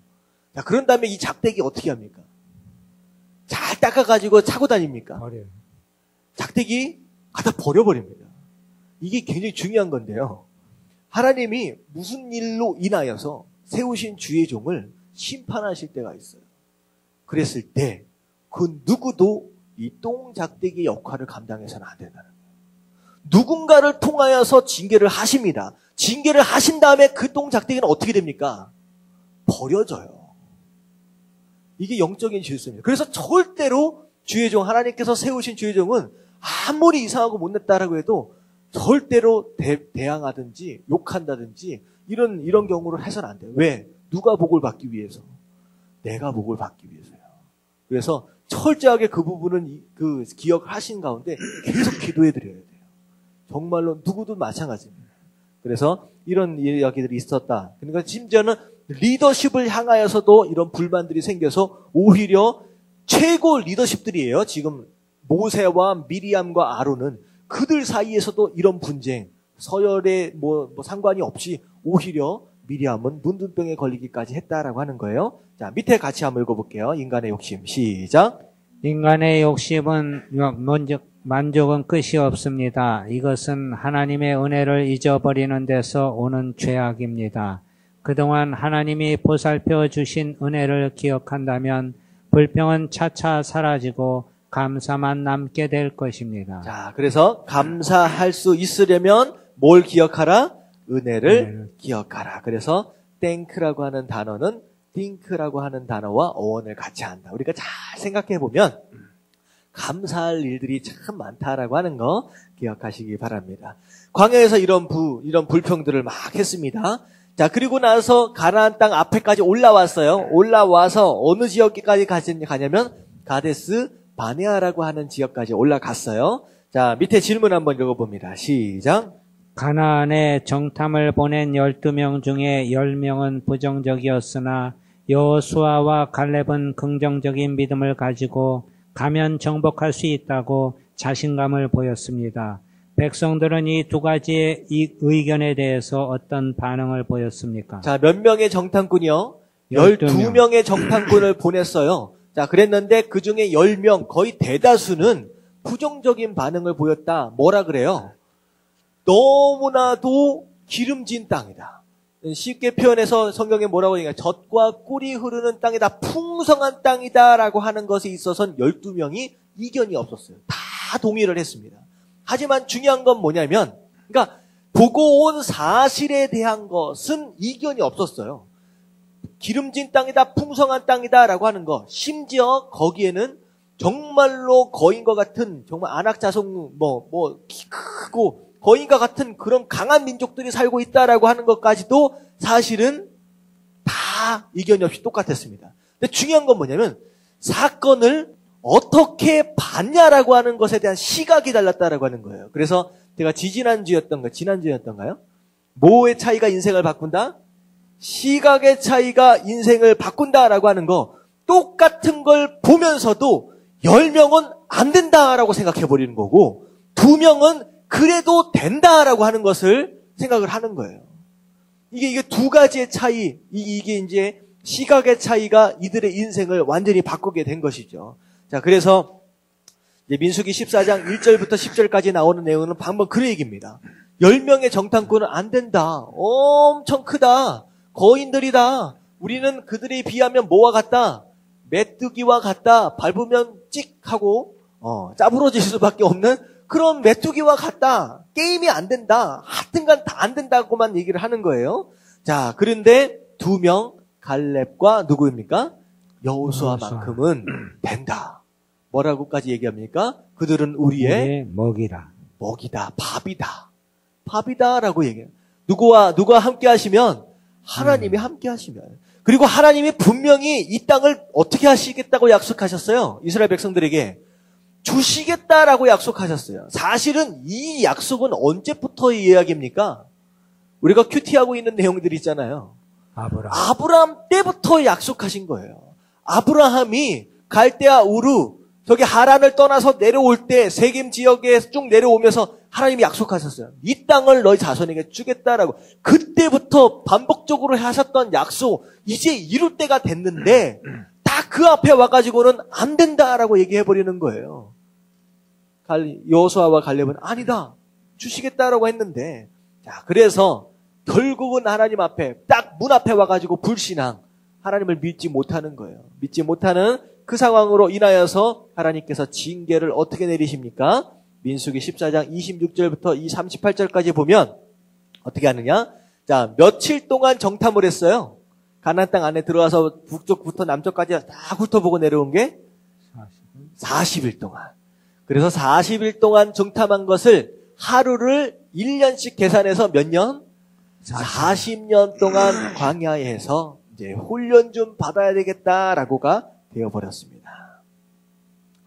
Speaker 1: 자, 그런 다음에 이 작대기 어떻게 합니까? 잘 닦아가지고 차고 다닙니까?
Speaker 2: 버려요.
Speaker 1: 작대기 갖다 버려버립니다. 이게 굉장히 중요한 건데요. 하나님이 무슨 일로 인하여서 세우신 주의 종을 심판하실 때가 있어요. 그랬을 때 그 누구도 이 똥작대기 역할을 감당해서는 안 된다는 거예요. 누군가를 통하여서 징계를 하십니다. 징계를 하신 다음에 그 똥작대기는 어떻게 됩니까? 버려져요. 이게 영적인 질서입니다. 그래서 절대로 주의 종, 하나님께서 세우신 주의 종은 아무리 이상하고 못냈다라고 해도 절대로 대항하든지 욕한다든지 이런 경우를 해서는 안 돼요. 왜? 누가 복을 받기 위해서? 내가 복을 받기 위해서요. 그래서 철저하게 그 부분은 그 기억하신 가운데 계속 기도해 드려야 돼요. 정말로 누구도 마찬가지입니다. 그래서 이런 이야기들이 있었다. 그러니까 심지어는 리더십을 향하여서도 이런 불만들이 생겨서 오히려 최고 리더십들이에요. 지금 모세와 미리암과 아론은 그들 사이에서도 이런 분쟁, 서열에 뭐 상관이 없이 오히려 미리암은 문둥병에 걸리기까지 했다라고 하는 거예요. 자, 밑에 같이 한번 읽어볼게요. 인간의 욕심. 시작.
Speaker 2: 인간의 욕심은 만족은 끝이 없습니다. 이것은 하나님의 은혜를 잊어버리는 데서 오는 죄악입니다. 그동안 하나님이 보살펴 주신 은혜를 기억한다면 불평은 차차 사라지고 감사만 남게 될 것입니다.
Speaker 1: 자, 그래서 감사할 수 있으려면 뭘 기억하라? 은혜를 기억하라. 그래서 땡크라고 하는 단어는 띵크라고 하는 단어와 어원을 같이 한다. 우리가 잘 생각해 보면 감사할 일들이 참 많다라고 하는 거 기억하시기 바랍니다. 광야에서 이런 불평들을 막 했습니다. 자, 그리고 나서 가나안 땅 앞에까지 올라왔어요. 올라와서 어느 지역까지 가냐면 가데스 바네아라고 하는 지역까지 올라갔어요. 자, 밑에 질문 한번 읽어봅니다. 시작.
Speaker 2: 가나안에 정탐을 보낸 12명 중에 10명은 부정적이었으나 여호수아와 갈렙은 긍정적인 믿음을 가지고 가면 정복할 수 있다고 자신감을 보였습니다. 백성들은 이 두 가지의 의견에 대해서 어떤 반응을 보였습니까?
Speaker 1: 자, 몇 명의 정탐꾼이요? 12명의 정탐꾼을 보냈어요. 자, 그랬는데 그 중에 10명, 거의 대다수는 부정적인 반응을 보였다. 뭐라 그래요? 너무나도 기름진 땅이다. 쉽게 표현해서 성경에 뭐라고 얘기해요? 젖과 꿀이 흐르는 땅이다. 풍성한 땅이다. 라고 하는 것에 있어서는 12명이 이견이 없었어요. 다 동의를 했습니다. 하지만 중요한 건 뭐냐면, 그러니까 보고 온 사실에 대한 것은 이견이 없었어요. 기름진 땅이다, 풍성한 땅이다 라고 하는 거, 심지어 거기에는 정말로 거인과 같은 정말 안악자손 키 크고 거인과 같은 그런 강한 민족들이 살고 있다라고 하는 것까지도 사실은 다 이견이 없이 똑같았습니다. 근데 중요한 건 뭐냐면 사건을 어떻게 봤냐라고 하는 것에 대한 시각이 달랐다라고 하는 거예요. 그래서 제가 지난주였던가요? 뭐의 차이가 인생을 바꾼다? 시각의 차이가 인생을 바꾼다라고 하는 거, 똑같은 걸 보면서도 10명은 안 된다라고 생각해버리는 거고 2명은 그래도 된다라고 하는 것을 생각을 하는 거예요. 이게 두 가지의 차이, 이게 이제 시각의 차이가 이들의 인생을 완전히 바꾸게 된 것이죠. 자, 그래서 이제 민수기 14장 1절부터 10절까지 나오는 내용은 방금 그 얘기입니다. 10명의 정탐꾼은 안 된다. 엄청 크다. 거인들이다. 우리는 그들에 비하면 뭐와 같다? 메뚜기와 같다. 밟으면 찍 하고 짜부러질 수밖에 없는 그런 메뚜기와 같다. 게임이 안 된다. 하여튼간 다 안 된다고만 얘기를 하는 거예요. 자, 그런데 2명 갈렙과 누구입니까? 여호수아만큼은 된다. 뭐라고까지 얘기합니까? 그들은 우리의 먹이다. 밥이다라고 얘기해요. 누가 함께 하시면 하나님이 함께 하시면. 그리고 하나님이 분명히 이 땅을 어떻게 하시겠다고 약속하셨어요? 이스라엘 백성들에게 주시겠다라고 약속하셨어요. 사실은 이 약속은 언제부터의 이야기입니까? 우리가 큐티하고 있는 내용들이 있잖아요. 아브라함 때부터 약속하신 거예요. 아브라함이 갈대아 우르 저기 하란을 떠나서 내려올 때 세겜 지역에 쭉 내려오면서 하나님이 약속하셨어요. 이 땅을 너희 자손에게 주겠다라고. 그때부터 반복적으로 하셨던 약속 이제 이룰 때가 됐는데 다 그 앞에 와가지고는 안 된다라고 얘기해버리는 거예요. 여호수아와 갈렙은 아니다. 주시겠다라고 했는데 자 그래서 결국은 하나님 앞에 딱 문 앞에 와가지고 불신앙 하나님을 믿지 못하는 거예요. 믿지 못하는 그 상황으로 인하여서 하나님께서 징계를 어떻게 내리십니까? 민수기 14장 26절부터 38절까지 보면 어떻게 하느냐? 자, 며칠 동안 정탐을 했어요. 가나안 땅 안에 들어와서 북쪽부터 남쪽까지 다 훑어보고 내려온 게 40일 동안. 그래서 40일 동안 정탐한 것을 하루를 1년씩 계산해서 몇 년? 40년 동안 광야에서 이제 훈련 좀 받아야 되겠다라고가 되어버렸습니다.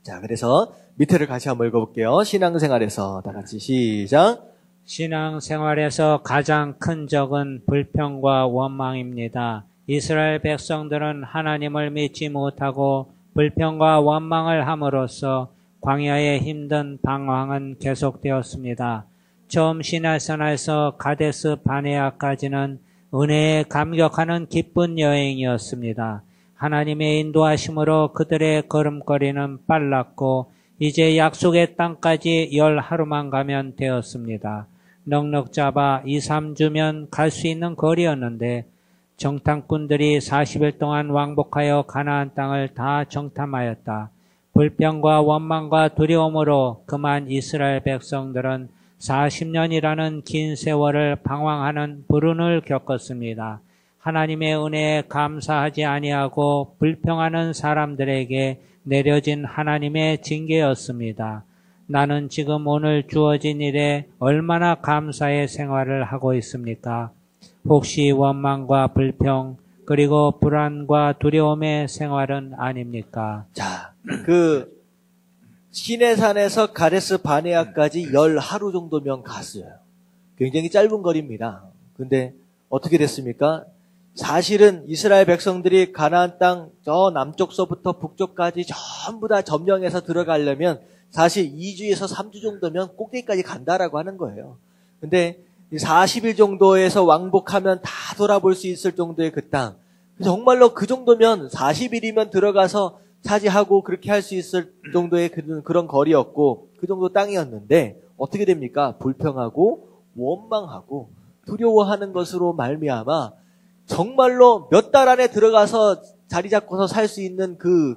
Speaker 1: 자, 그래서 밑에를 같이 한번 읽어볼게요. 신앙생활에서 다 같이 시작.
Speaker 2: 신앙생활에서 가장 큰 적은 불평과 원망입니다. 이스라엘 백성들은 하나님을 믿지 못하고 불평과 원망을 함으로써 광야의 힘든 방황은 계속되었습니다. 처음 시내산에서 가데스 바네아까지는 은혜에 감격하는 기쁜 여행이었습니다. 하나님의 인도하심으로 그들의 걸음걸이는 빨랐고 이제 약속의 땅까지 10하루만 가면 되었습니다. 넉넉 잡아 2, 3주면 갈 수 있는 거리였는데 정탐꾼들이 40일 동안 왕복하여 가나안 땅을 다 정탐하였다. 불평과 원망과 두려움으로 그만 이스라엘 백성들은 40년이라는 긴 세월을 방황하는 불운을 겪었습니다. 하나님의 은혜에 감사하지 아니하고 불평하는 사람들에게 내려진 하나님의 징계였습니다. 나는 지금 오늘 주어진 일에 얼마나 감사의 생활을 하고 있습니까? 혹시 원망과 불평 그리고 불안과 두려움의 생활은 아닙니까?
Speaker 1: 자, 시내산에서 가데스 바네아까지 10하루 정도면 갔어요. 굉장히 짧은 거리입니다. 근데 어떻게 됐습니까? 사실은 이스라엘 백성들이 가나안 땅 저 남쪽서부터 북쪽까지 전부 다 점령해서 들어가려면 사실 2주에서 3주 정도면 꼭대기까지 간다라고 하는 거예요. 근데 40일 정도에서 왕복하면 다 돌아볼 수 있을 정도의 그 땅. 정말로 그 정도면 40일이면 들어가서 차지하고 그렇게 할 수 있을 정도의 그런 거리였고 그 정도 땅이었는데 어떻게 됩니까? 불평하고 원망하고 두려워하는 것으로 말미암아 정말로 몇 달 안에 들어가서 자리 잡고서 살 수 있는 그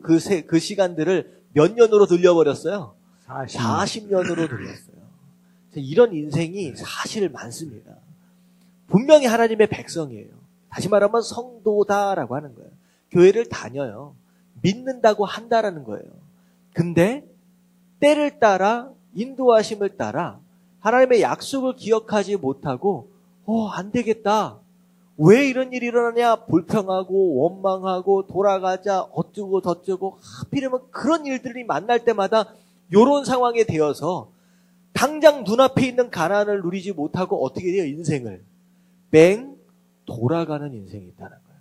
Speaker 1: 시간들을 몇 년으로 늘려버렸어요? 40년으로 늘렸어요. 이런 인생이 사실 많습니다. 분명히 하나님의 백성이에요. 다시 말하면 성도다라고 하는 거예요. 교회를 다녀요. 믿는다고 한다라는 거예요. 근데 때를 따라 인도하심을 따라 하나님의 약속을 기억하지 못하고 안 되겠다. 왜 이런 일이 일어나냐? 불평하고 원망하고 돌아가자 어쩌고 저쩌고 하필이면 그런 일들이 만날 때마다 이런 상황에 되어서 당장 눈앞에 있는 가난을 누리지 못하고 어떻게 돼요? 인생을 뺑 돌아가는 인생이 있다는 거예요.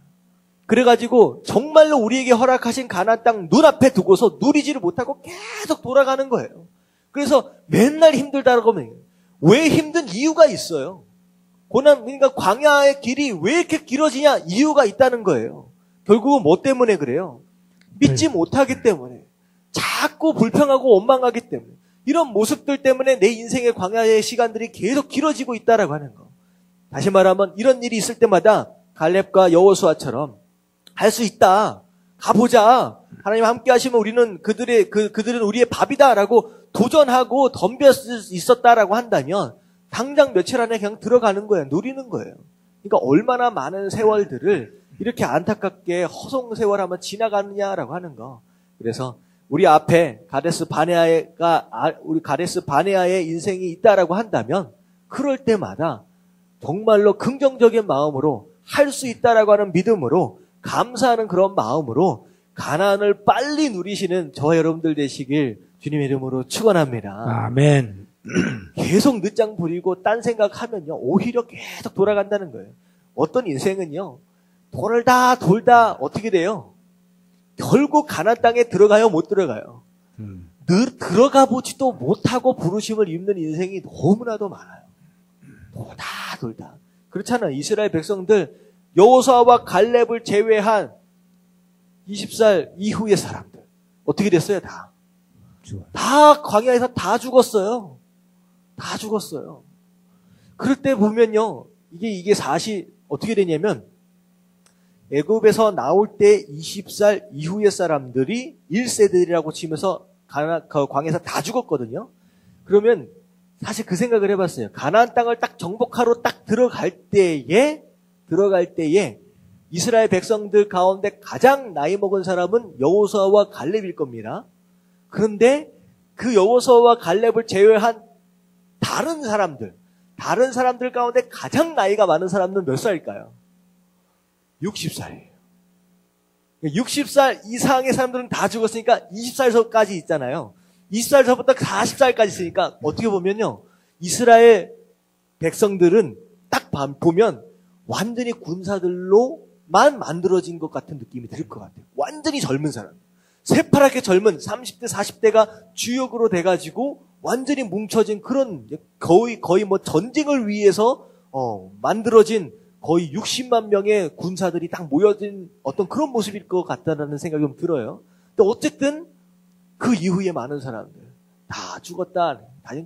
Speaker 1: 그래가지고 정말로 우리에게 허락하신 가나안 땅 눈앞에 두고서 누리지를 못하고 계속 돌아가는 거예요. 그래서 맨날 힘들다라고 하면 왜 힘든 이유가 있어요. 고난, 그러니까 광야의 길이 왜 이렇게 길어지냐? 이유가 있다는 거예요. 결국은 뭐 때문에 그래요? 믿지 못하기 때문에. 자꾸 불평하고 원망하기 때문에. 이런 모습들 때문에 내 인생의 광야의 시간들이 계속 길어지고 있다라고 하는 거. 다시 말하면 이런 일이 있을 때마다 갈렙과 여호수아처럼 할 수 있다. 가보자. 하나님 함께 하시면 우리는 그들은 우리의 밥이다라고 도전하고 덤벼 있었다라고 한다면 당장 며칠 안에 그냥 들어가는 거예요. 누리는 거예요. 그러니까 얼마나 많은 세월들을 이렇게 안타깝게 허송 세월하면 지나가느냐라고 하는 거. 그래서 우리 앞에 가데스 바네아의 인생이 있다라고 한다면 그럴 때마다 정말로 긍정적인 마음으로 할 수 있다라고 하는 믿음으로 감사하는 그런 마음으로 가나안을 빨리 누리시는 저와 여러분들 되시길 주님의 이름으로 축원합니다.
Speaker 2: 아멘.
Speaker 1: 계속 늦장 부리고 딴 생각하면요 오히려 계속 돌아간다는 거예요. 어떤 인생은요 돌다 어떻게 돼요? 결국 가나안 땅에 들어가요 못 들어가요? 늘 들어가 보지도 못하고 부르심을 입는 인생이 너무나도 많아요. 돌다. 그렇잖아요. 이스라엘 백성들 여호수아와 갈렙을 제외한 20살 이후의 사람들 어떻게 됐어요? 다 광야에서 다 죽었어요. 다 죽었어요. 그럴 때 보면요, 이게 사실 어떻게 되냐면 애굽에서 나올 때 20살 이후의 사람들이 1세들이라고 치면서 광야에서 다 죽었거든요. 그러면 사실 그 생각을 해봤어요. 가나안 땅을 딱 정복하러 딱 들어갈 때에 이스라엘 백성들 가운데 가장 나이 먹은 사람은 여호수아와 갈렙일 겁니다. 그런데 그 여호수아와 갈렙을 제외한 다른 사람들 가운데 가장 나이가 많은 사람은 몇 살일까요? 60살이에요. 60살 이상의 사람들은 다 죽었으니까 20살서까지 있잖아요. 20살서부터 40살까지 있으니까 어떻게 보면요, 이스라엘 백성들은 딱 보면 완전히 군사들로만 만들어진 것 같은 느낌이 들 것 같아요. 완전히 젊은 사람, 새파랗게 젊은 30대 40대가 주역으로 돼가지고 완전히 뭉쳐진 그런 거의 뭐 전쟁을 위해서 만들어진 거의 60만 명의 군사들이 딱 모여진 어떤 그런 모습일 것 같다는 생각이 좀 들어요. 근데 어쨌든 그 이후에 많은 사람들 다 죽었다.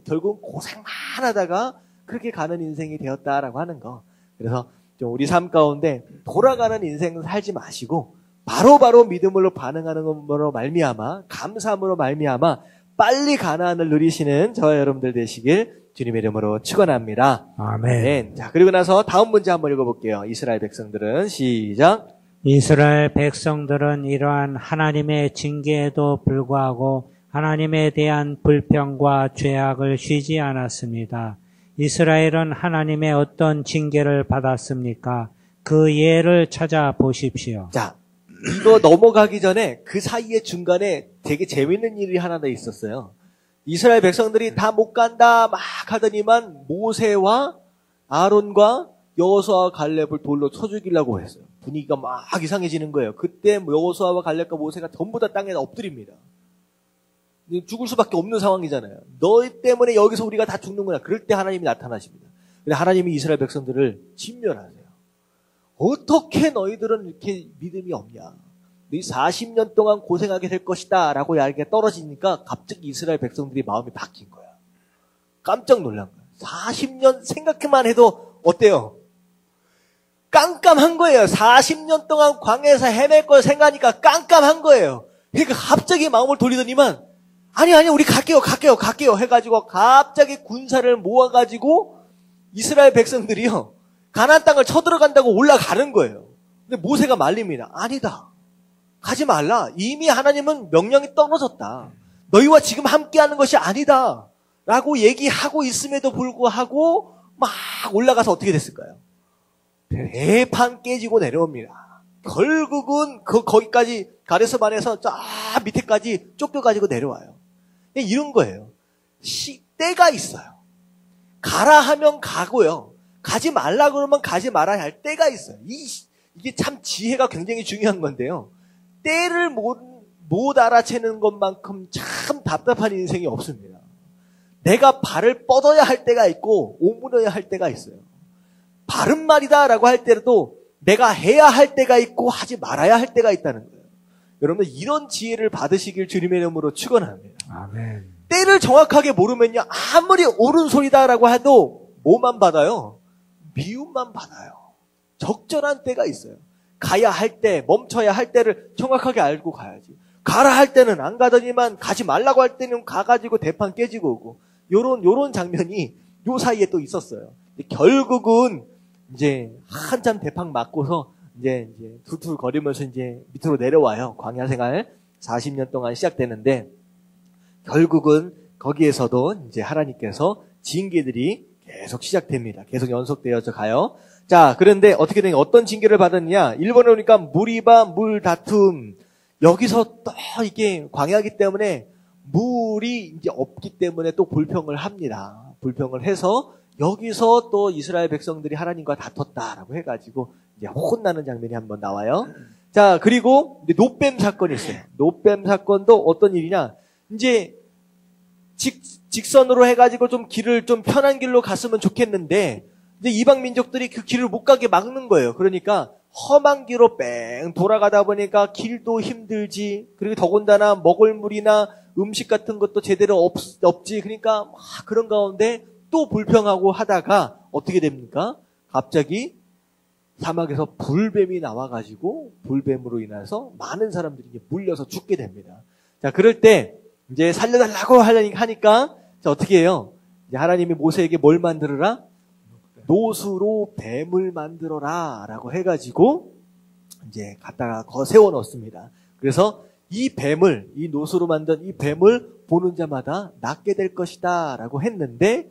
Speaker 1: 결국 고생만 하다가 그렇게 가는 인생이 되었다라고 하는 거. 그래서 좀 우리 삶 가운데 돌아가는 인생을 살지 마시고 바로바로 믿음으로 반응하는 것으로 말미암아, 감사함으로 말미암아 빨리 가나안을 누리시는 저와 여러분들 되시길 주님의 이름으로 축원합니다.
Speaker 2: 아멘.
Speaker 1: 자, 그리고 나서 다음 문제 한번 읽어볼게요. 이스라엘 백성들은 시작.
Speaker 2: 이스라엘 백성들은 이러한 하나님의 징계에도 불구하고 하나님에 대한 불평과 죄악을 쉬지 않았습니다. 이스라엘은 하나님의 어떤 징계를 받았습니까? 그 예를 찾아보십시오.
Speaker 1: 자, 이거 넘어가기 전에 그 사이에 중간에 되게 재밌는 일이 하나 더 있었어요. 이스라엘 백성들이 다 못 간다 막 하더니만 모세와 아론과 여호수아와 갈렙을 돌로 쳐 죽이려고 했어요. 분위기가 막 이상해지는 거예요. 그때 여호수아와 갈렙과 모세가 전부 다 땅에 엎드립니다. 죽을 수밖에 없는 상황이잖아요. 너희 때문에 여기서 우리가 다 죽는구나. 그럴 때 하나님이 나타나십니다. 근데 하나님이 이스라엘 백성들을 진멸하세요. 어떻게 너희들은 이렇게 믿음이 없냐. 너희 40년 동안 고생하게 될 것이다 라고 이야기가 떨어지니까 갑자기 이스라엘 백성들이 마음이 바뀐 거야. 깜짝 놀란 거야. 40년 생각만 해도 어때요? 깜깜한 거예요. 40년 동안 광야에서 헤맬 걸 생각하니까 깜깜한 거예요. 그러니까 갑자기 마음을 돌리더니만 아니 우리 갈게요 해가지고 갑자기 군사를 모아가지고 이스라엘 백성들이요 가나안 땅을 쳐들어간다고 올라가는 거예요. 근데 모세가 말립니다. 아니다. 가지 말라. 이미 하나님은 명령이 떨어졌다. 너희와 지금 함께하는 것이 아니다. 라고 얘기하고 있음에도 불구하고 막 올라가서 어떻게 됐을까요? 대판 깨지고 내려옵니다. 결국은 거기까지 가데스반에서 저 밑에까지 쫓겨가지고 내려와요. 이런 거예요. 때가 있어요. 가라 하면 가고요. 가지 말라 그러면 가지 말아야 할 때가 있어요. 이게 참 지혜가 굉장히 중요한 건데요. 때를 못 알아채는 것만큼 참 답답한 인생이 없습니다. 내가 발을 뻗어야 할 때가 있고 오므려야 할 때가 있어요. 바른 말이다라고 할 때도 내가 해야 할 때가 있고 하지 말아야 할 때가 있다는 거예요. 여러분들 이런 지혜를 받으시길 주님의 이름으로 축원합니다.
Speaker 2: 아멘.
Speaker 1: 때를 정확하게 모르면요 아무리 옳은 소리다라고 해도 뭐만 받아요? 미움만 받아요. 적절한 때가 있어요. 가야 할 때, 멈춰야 할 때를 정확하게 알고 가야지. 가라 할 때는 안 가더니만 가지 말라고 할 때는 가가지고 대판 깨지고 오고 요런 장면이 요 사이에 또 있었어요. 결국은 이제 한참 대판 맞고서 이제 툴툴 거리면서 이제 밑으로 내려와요. 광야 생활 40년 동안 시작되는데 결국은 거기에서도 이제 하나님께서 징계들이 계속 시작됩니다. 계속 연속되어져 가요. 자, 그런데 어떻게 되냐? 어떤 징계를 받았냐? 1번에 보니까 물이바 물 다툼. 여기서 또 이게 광야이기 때문에 물이 이제 없기 때문에 또 불평을 합니다. 불평을 해서 여기서 또 이스라엘 백성들이 하나님과 다퉜다라고 해가지고 이제 혼나는 장면이 한번 나와요. 자, 그리고 노뱀 사건이 있어요. 노뱀 사건도 어떤 일이냐? 이제 직선으로 해가지고 좀 길을 좀 편한 길로 갔으면 좋겠는데 이제 이방 민족들이 그 길을 못 가게 막는 거예요. 그러니까 험한 길로 뺑 돌아가다 보니까 길도 힘들지, 그리고 더군다나 먹을 물이나 음식 같은 것도 제대로 없지. 그러니까 막 그런 가운데 또 불평하고 하다가 어떻게 됩니까? 갑자기 사막에서 불뱀이 나와가지고 불뱀으로 인해서 많은 사람들이 이제 물려서 죽게 됩니다. 자, 그럴 때 이제 살려달라고 하니까 자, 어떻게 해요? 이제 하나님이 모세에게 뭘 만들어라? 노수로 뱀을 만들어라 라고 해가지고 이제 갖다가 세워 넣습니다. 그래서 이 노수로 만든 이 뱀을 보는 자마다 낫게 될 것이다 라고 했는데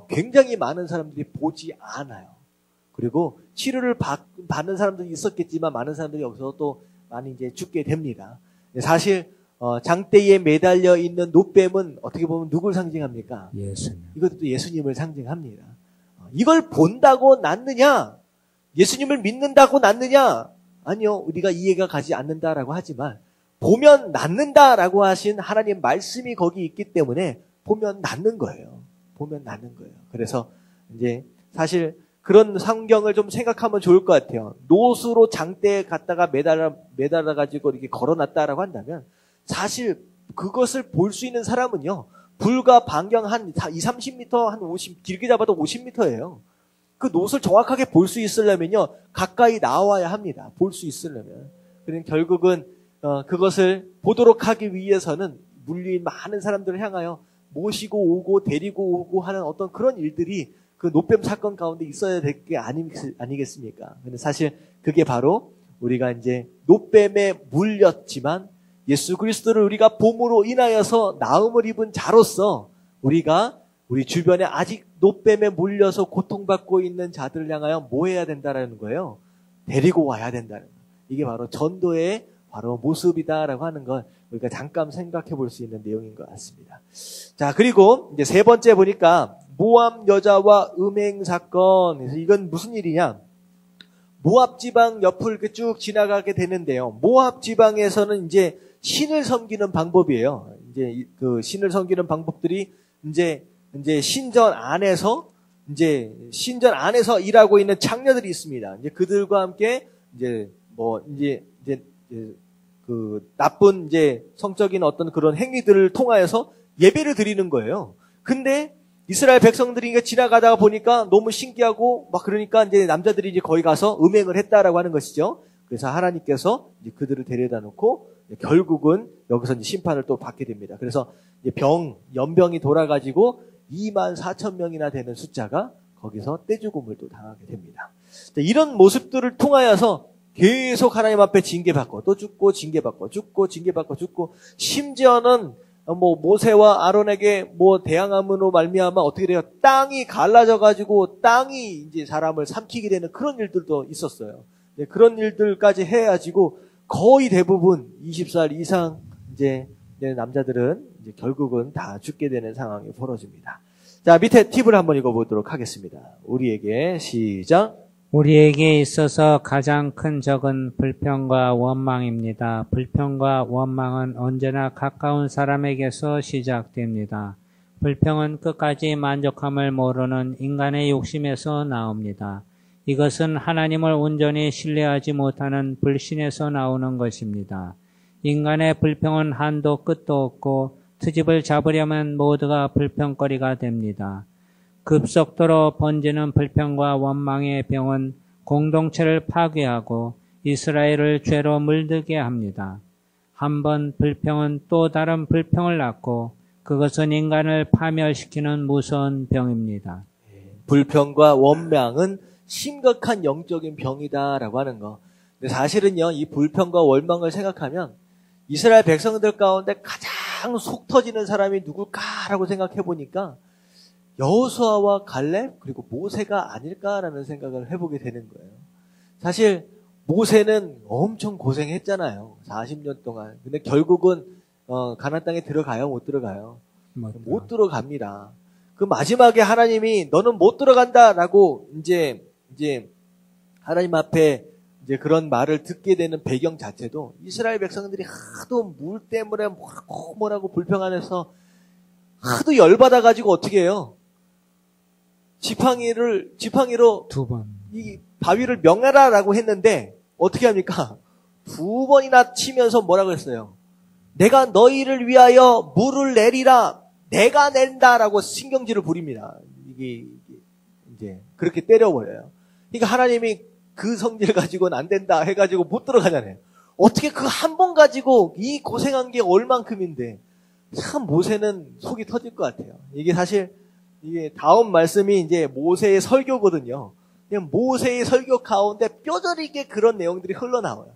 Speaker 1: 굉장히 많은 사람들이 보지 않아요. 그리고 치료를 받는 사람들이 있었겠지만 많은 사람들이 여기서 또 많이 이제 죽게 됩니다. 사실 장대에 매달려 있는 노뱀은 어떻게 보면 누굴 상징합니까?
Speaker 2: 예수님.
Speaker 1: 이것도 예수님을 상징합니다. 이걸 본다고 낫느냐? 예수님을 믿는다고 낫느냐? 아니요. 우리가 이해가 가지 않는다라고 하지만 보면 낫는다라고 하신 하나님 말씀이 거기 있기 때문에 보면 낫는 거예요. 보면 낫는 거예요. 그래서 이제 사실 그런 성경을 좀 생각하면 좋을 것 같아요. 노수로 장대에 갖다가 매달아가지고 이렇게 걸어놨다라고 한다면 사실 그것을 볼 수 있는 사람은요, 불과 반경 한 20-30m, 한 50, 길게 잡아도 50m예요. 그 노수를 정확하게 볼 수 있으려면요, 가까이 나와야 합니다. 볼 수 있으려면. 그러니까 결국은, 그것을 보도록 하기 위해서는 물린 많은 사람들을 향하여 모시고 오고 데리고 오고 하는 어떤 그런 일들이 그 노뱀 사건 가운데 있어야 될 게 아니겠습니까? 근데 사실 그게 바로 우리가 이제 노뱀에 물렸지만 예수 그리스도를 우리가 봄으로 인하여서 나음을 입은 자로서 우리가 우리 주변에 아직 노뱀에 물려서 고통받고 있는 자들을 향하여 뭐 해야 된다라는 거예요? 데리고 와야 된다는 거예요. 이게 바로 전도의 바로 모습이다라고 하는 걸 우리가 잠깐 생각해 볼 수 있는 내용인 것 같습니다. 자, 그리고 이제 세 번째 보니까 모압 여자와 음행 사건. 그래서 이건 무슨 일이냐? 모압 지방 옆을 이렇게 쭉 지나가게 되는데요. 모압 지방에서는 이제 신을 섬기는 방법이에요. 이제 그 신을 섬기는 방법들이 이제 신전 안에서 일하고 있는 창녀들이 있습니다. 이제 그들과 함께 그 나쁜 이제 성적인 어떤 그런 행위들을 통하여서 예배를 드리는 거예요. 근데 이스라엘 백성들이 지나가다가 보니까 너무 신기하고 막 그러니까 이제 남자들이 이제 거기 가서 음행을 했다라고 하는 것이죠. 그래서 하나님께서 이제 그들을 데려다 놓고 결국은 여기서 이제 심판을 또 받게 됩니다. 그래서 이제 연병이 돌아가지고 24,000명이나 되는 숫자가 거기서 떼죽음을 또 당하게 됩니다. 이런 모습들을 통하여서 계속 하나님 앞에 징계받고 또 죽고 징계받고 죽고 징계받고 죽고 심지어는 모세와 아론에게 대항함으로 말미암아 어떻게 돼요? 땅이 갈라져 가지고 땅이 이제 사람을 삼키게 되는 그런 일들도 있었어요. 네, 그런 일들까지 해가지고 거의 대부분 20살 이상 이제 남자들은 이제 결국은 다 죽게 되는 상황이 벌어집니다. 자, 밑에 팁을 한번 읽어보도록 하겠습니다. 우리에게 시작.
Speaker 2: 우리에게 있어서 가장 큰 적은 불평과 원망입니다. 불평과 원망은 언제나 가까운 사람에게서 시작됩니다. 불평은 끝까지 만족함을 모르는 인간의 욕심에서 나옵니다. 이것은 하나님을 온전히 신뢰하지 못하는 불신에서 나오는 것입니다. 인간의 불평은 한도 끝도 없고 트집을 잡으려면 모두가 불평거리가 됩니다. 급속도로 번지는 불평과 원망의 병은 공동체를 파괴하고 이스라엘을 죄로 물들게 합니다. 한번 불평은 또 다른 불평을 낳고 그것은 인간을 파멸시키는 무서운 병입니다.
Speaker 1: 불평과 원망은 심각한 영적인 병이다라고 하는 거. 근데 사실은요, 이 불평과 원망을 생각하면 이스라엘 백성들 가운데 가장 속 터지는 사람이 누굴까라고 생각해 보니까 여호수아와 갈렙 그리고 모세가 아닐까라는 생각을 해보게 되는 거예요. 사실 모세는 엄청 고생했잖아요. 40년 동안. 근데 결국은 가나안 땅에 들어가요? 못 들어가요? 못 들어갑니다. 그 마지막에 하나님이 너는 못 들어간다라고 이제 하나님 앞에 이제 그런 말을 듣게 되는 배경 자체도 이스라엘 백성들이 하도 물 때문에 뭐라고 불평하면서 하도 열받아가지고 어떻게 해요? 지팡이로
Speaker 2: 2번.
Speaker 1: 이 바위를 명하라라고 했는데 어떻게 합니까? 2번이나 치면서 뭐라고 했어요? 내가 너희를 위하여 물을 내리라. 내가 낸다라고 신경질을 부립니다. 이게 이제 그렇게 때려버려요. 그러니까 하나님이 그 성질 가지고는 안 된다 해가지고 못 들어가잖아요. 어떻게 그 한 번 가지고 이 고생한 게 얼만큼인데 참 모세는 속이 터질 것 같아요. 이게 사실 이게 다음 말씀이 이제 모세의 설교거든요. 그냥 모세의 설교 가운데 뼈저리게 그런 내용들이 흘러나와요.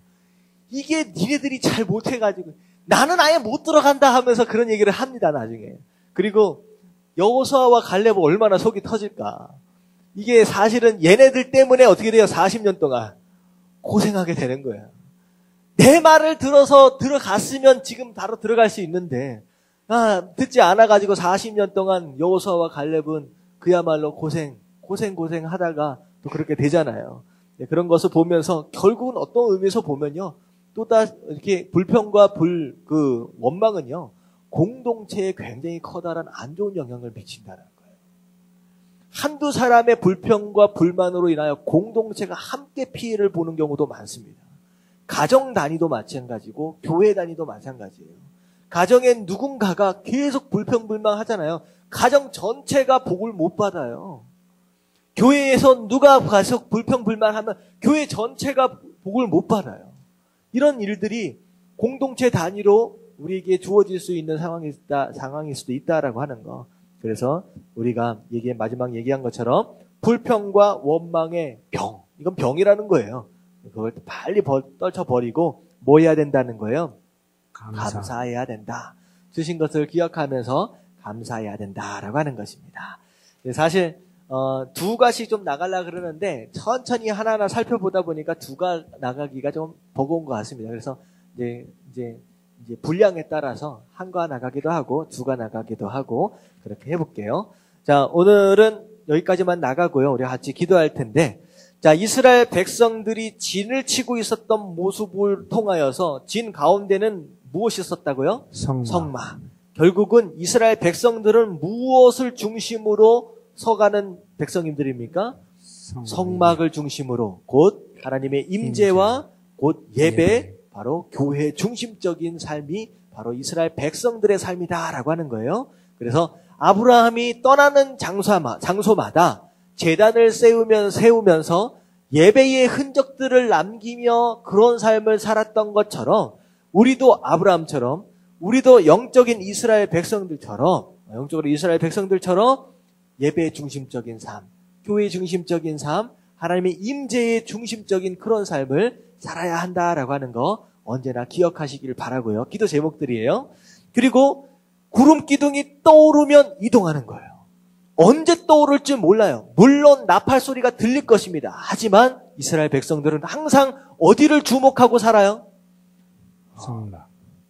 Speaker 1: 이게 니네들이 잘 못해가지고 나는 아예 못 들어간다 하면서 그런 얘기를 합니다, 나중에. 그리고 여호수아와 갈렙은 얼마나 속이 터질까. 이게 사실은 얘네들 때문에 어떻게 돼요? 40년 동안 고생하게 되는 거예요. 내 말을 들어서 들어갔으면 지금 바로 들어갈 수 있는데 듣지 않아가지고 40년 동안 여호수아와 갈렙은 그야말로 고생 하다가 또 그렇게 되잖아요. 그런 것을 보면서 결국은 어떤 의미에서 보면요. 또다 이렇게 불평과 원망은요. 공동체에 굉장히 커다란 안 좋은 영향을 미친다는 거예요. 한두 사람의 불평과 불만으로 인하여 공동체가 함께 피해를 보는 경우도 많습니다. 가정 단위도 마찬가지고 교회 단위도 마찬가지예요. 가정에 누군가가 계속 불평불만 하잖아요. 가정 전체가 복을 못 받아요. 교회에서 누가 가서 불평불만하면 교회 전체가 복을 못 받아요. 이런 일들이 공동체 단위로 우리에게 주어질 수 있는 상황일 수도 있다라고 하는 거. 그래서 우리가 마지막 얘기한 것처럼 불평과 원망의 병, 이건 병이라는 거예요. 그걸 빨리 떨쳐버리고 뭐 해야 된다는 거예요? 감사해야 된다. 주신 것을 기억하면서 감사해야 된다라고 하는 것입니다. 사실 두 가지 좀 나가려고 그러는데 천천히 하나하나 살펴보다 보니까 두가 나가기가 좀 버거운 것 같습니다. 그래서 이제 분량에 따라서 한가 나가기도 하고 두가 나가기도 하고 그렇게 해볼게요. 자, 오늘은 여기까지만 나가고요. 우리 같이 기도할 텐데, 자, 이스라엘 백성들이 진을 치고 있었던 모습을 통하여서 진 가운데는 무엇이 있었다고요? 성막. 결국은 이스라엘 백성들은 무엇을 중심으로 서가는 백성님들입니까? 성막을 중심으로 곧 하나님의 임재와 곧 예배, 바로 교회 중심적인 삶이 바로 이스라엘 백성들의 삶이다라고 하는 거예요. 그래서 아브라함이 떠나는 장소마다 제단을 세우면서 예배의 흔적들을 남기며 그런 삶을 살았던 것처럼 우리도 아브라함처럼 우리도 영적인 이스라엘 백성들처럼 예배 중심적인 삶, 교회 중심적인 삶, 하나님의 임재의 중심적인 그런 삶을 살아야 한다라고 하는 거 언제나 기억하시길 바라고요. 기도 제목들이에요. 그리고 구름 기둥이 떠오르면 이동하는 거예요. 언제 떠오를지 몰라요. 물론 나팔 소리가 들릴 것입니다. 하지만 이스라엘 백성들은 항상 어디를 주목하고 살아요?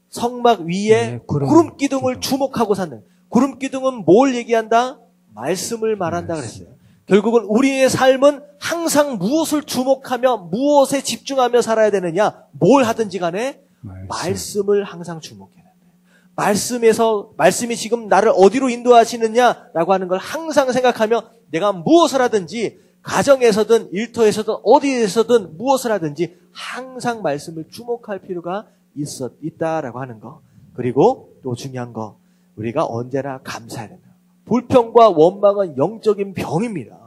Speaker 1: 성막 위에 구름 기둥을 주목하고 사는. 구름 기둥은 뭘 얘기한다? 말씀을 말한다 그랬어요. 결국은 우리의 삶은 항상 무엇을 주목하며 무엇에 집중하며 살아야 되느냐? 뭘 하든지 간에 말씀을 항상 주목해야 돼요. 말씀이 지금 나를 어디로 인도하시느냐라고 하는 걸 항상 생각하며 내가 무엇을 하든지 가정에서든 일터에서든 어디에서든 무엇을 하든지 항상 말씀을 주목할 필요가 있다라고 하는 거. 그리고 또 중요한 거, 우리가 언제나 감사해야 된다. 불평과 원망은 영적인 병입니다.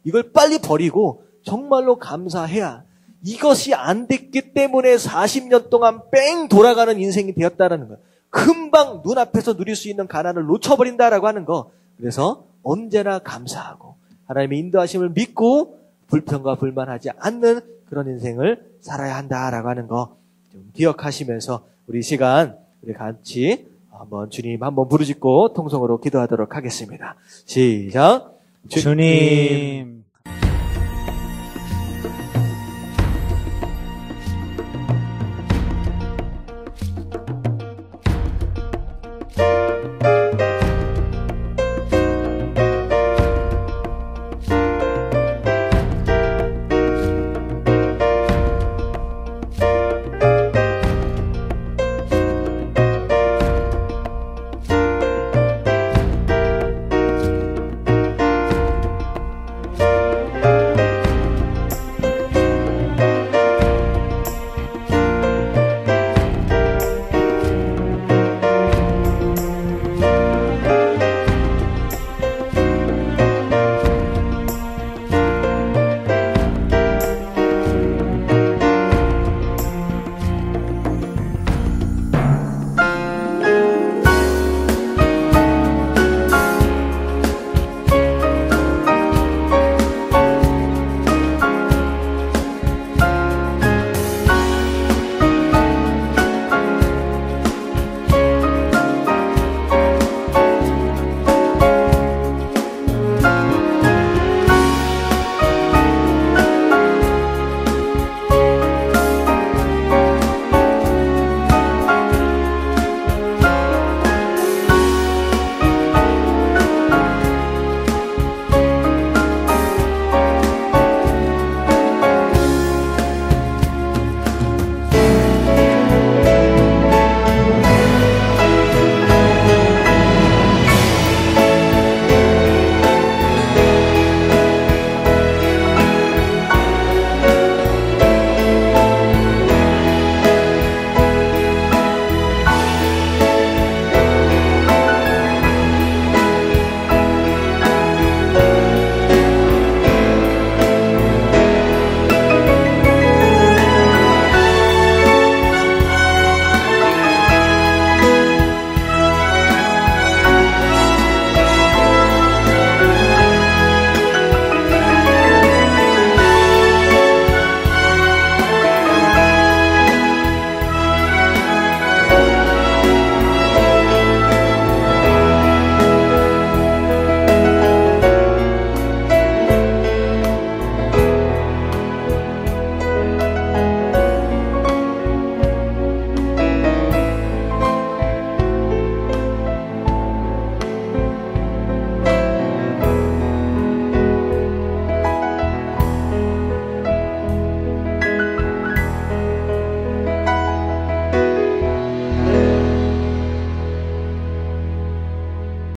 Speaker 1: 이걸 빨리 버리고 정말로 감사해야, 이것이 안 됐기 때문에 40년 동안 뺑 돌아가는 인생이 되었다라는 거예요. 금방 눈앞에서 누릴 수 있는 가난을 놓쳐버린다라고 하는 거. 그래서 언제나 감사하고 하나님의 인도하심을 믿고 불평과 불만하지 않는 그런 인생을 살아야 한다라고 하는 거 좀 기억하시면서 우리 시간 우리 같이 주님 한번 부르짖고 통성으로 기도하도록 하겠습니다. 시작.
Speaker 2: 주님